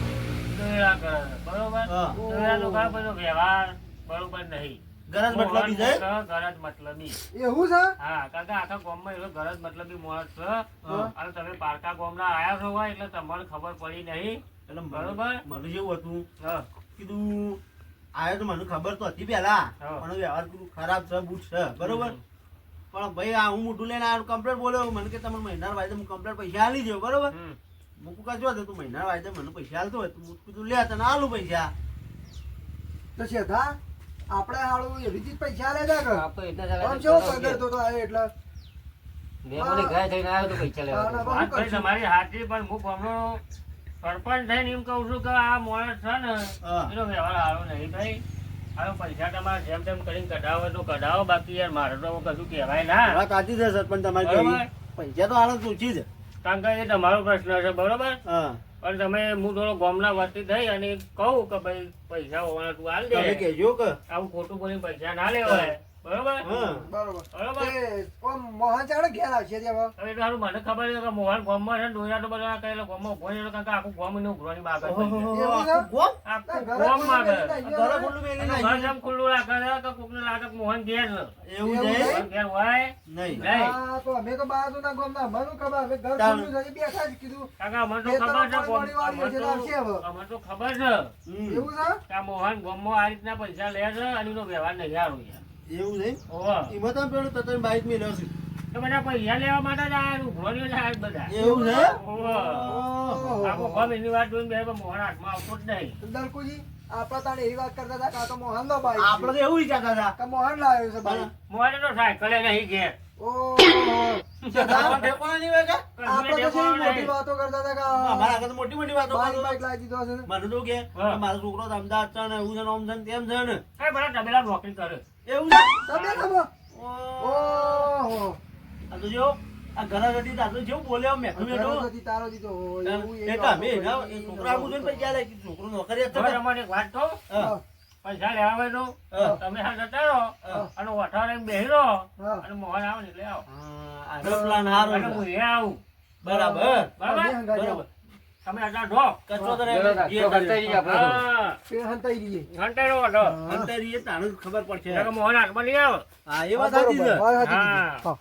દોયડા કરે છે, બરોબર? હા દોયડાનો ઘણો બધો વ્યવહાર બરોબર નહીં. ગરજ મતલબી છે ગરજ મતલબી. એવું છે હા, કારણ કે આખા ગામમાં એવો ગરજ મતલબી માણસ છે અને તમે પારકા ગામના આયા છો હોય એટલે તમને ખબર પડી નહીં. એટલે બરોબર. મને જેવું હતું હા, કીધું આયો તો મને ખબર તો હતી પેલા હા. પણ વ્યવહાર કીધું ખરાબ છે બૂટ છે બરોબર પણ ભાઈ આ હું મોઢું લઈને આવ્યો કમ્પ્લેટ બોલ્યો મને કે તમે મહિના વાયદે હું કમ્પ્લેટ પૈસા આલી દો બરોબર હમ. મૂકું કા જો તું મહિના વાયદે મને પૈસા આલતો હોય તો હું કીધું લે તને આલું પૈસા તો શેઠા આપણે હાળું એવી ચીજ પૈસા લે છે કે આપ તો એટલા જ આમ આલે કેવો તો કરતો તો આવે એટલે મહેમાની ઘરે થઈને આવ્યો તો પૈસા લેવા. હા, વાત ભાઈ તમારી હાચી, પણ હું ગામનો સરપંચ થઈને એમ કહું છું કે આ માણસ છે ને હા. એનો વ્યવહાર સારો નહીં ભાઈ. હવે પૈસા તમારે જેમ તેમ કરીને કઢાવો તો કઢાવો, બાકી યાર મારે તો કશું કહેવાય ના. વાત સાચી છે સરપંચ તમારી બરોબર. કહેવી. પૈસા તો હાલત ઓછી છે કારણ કે એ તમારો પ્રશ્ન છે, બરોબર? હા પણ તમે હું થોડો ગામના વસ્તી થઈ અને કહું કે ભાઈ પૈસા હોવાના તું હાલ તમે દે, કહેજો કે આવું ખોટું બોલીને પૈસા ના લેવાય, બરોબર? હા બરોબર બરોબર. તે ઓમ મોહન ચાડે ઘેર આવશે ત્યાં હવે એ તો હારું મને ખબર છે કે મોહન ગામમાં છે ને ડોયરા તો બધા કહેલો ગામમાં ઉભો છે કારણ કે આખું ગામ એને ઉઘરાણી બાગત થઈ છે. એવું છે? ગોમ? આખું ઘરે ગામ માગે. ઘરે ખુલ્લું મેલી ઘર નાખ્યું. જેમ ખુલ્લું રાખે છે કે કોકને લાગે કે મોહન ઘેર છે. એવું એવું છે છે? મોહન ઘેર હોય નહીં નહીં. હા તો અમે તો બાજુના ગામના અમને ખબર અમે ઘર તાણ. ખુલ્લું છે બેઠા જ કીધું કારણ કે અમને તો એ ખબર છે તમારા પાણીવાળી અમને યોજના આવશે હવે. તો- અમને તો ખબર છે હમ. એવું છે કે આ મોહન ગામમાં આ રીતના પૈસા લે છે અને એનો વ્યવહાર નહીં સારો યાર. એવું છે ઓહો. એમાં તમે પેલું તતન બાઈક મેલ્યો છે તો બધા પૈસા લેવા માટે જ આ ઉઘરાણીઓ જ આ જ બધા. એવું છે ઓહો. ઓહો. આખું ગામ એની વાત જોઈને બે પણ મોહન હાથમાં આવતો જ નહીં. દલકુજી આપણે તાણે એવી વાત કરતા હતા કે આ તો મોહન નો ભાઈ આપણે તો એવું વિચારતા હતા કે મોહન લાવ્યો છે ભાઈ મોહન તો સાયકલે નહીં ઘેર. ઓહો. તમારા ઠેકાણા નહીં હોય કે? આપણે તો શેની મોટી વાતો કરતા હતા કે મારા આગળ તો મોટી મોટી વાતો બાઈક કરો. બાઈક લાવી દીધો હશે ને. મને તો કે હા. મારો છોકરો તો અમદાવાદ છે ને એવું છે ને આમ છે ને તેમ છે ને એ બધા તબેલા નોકરી કરે એવું છે તમે તમે ઓહો. ઓહો આ તો જો આ ઘરે હતી તો આ તો જેવું બોલ્યો મેઠું મેઠું ઘરથી તારો દીધો હોય એવું એ એટલે અમે એના- એ છોકરો આગળ જોઈને પૈસા લે કે છોકરો નોકરી જ છે હવે ને. તમારે એક વાત કહું હા. પૈસા લેવા હોય તો હા. તમે હા જતા રહો હા. અને વઠારે બેહી રહો હા. અને મોહન આવે ને એટલે આવો હા, આનો પ્લાન હારો અને છે. હું એ આવું બરાબર બરાબર બે હંગાત જાઓ. બરાબર. તમે અત્યારે ઢો કચરો તો બરાબર. રહે. તો કંટાળી ગયા આપણે તો. હા પેડ હંતાઈ રહીએ. ઘંટાડો વઠો અંતરીએ તારું જ ખબર પડશે એટલે કે મોહન હાથમાં લઈ આવો હા એ વાત સાચી છે બરોબર, વાત સાચી હા. કીધી. હા.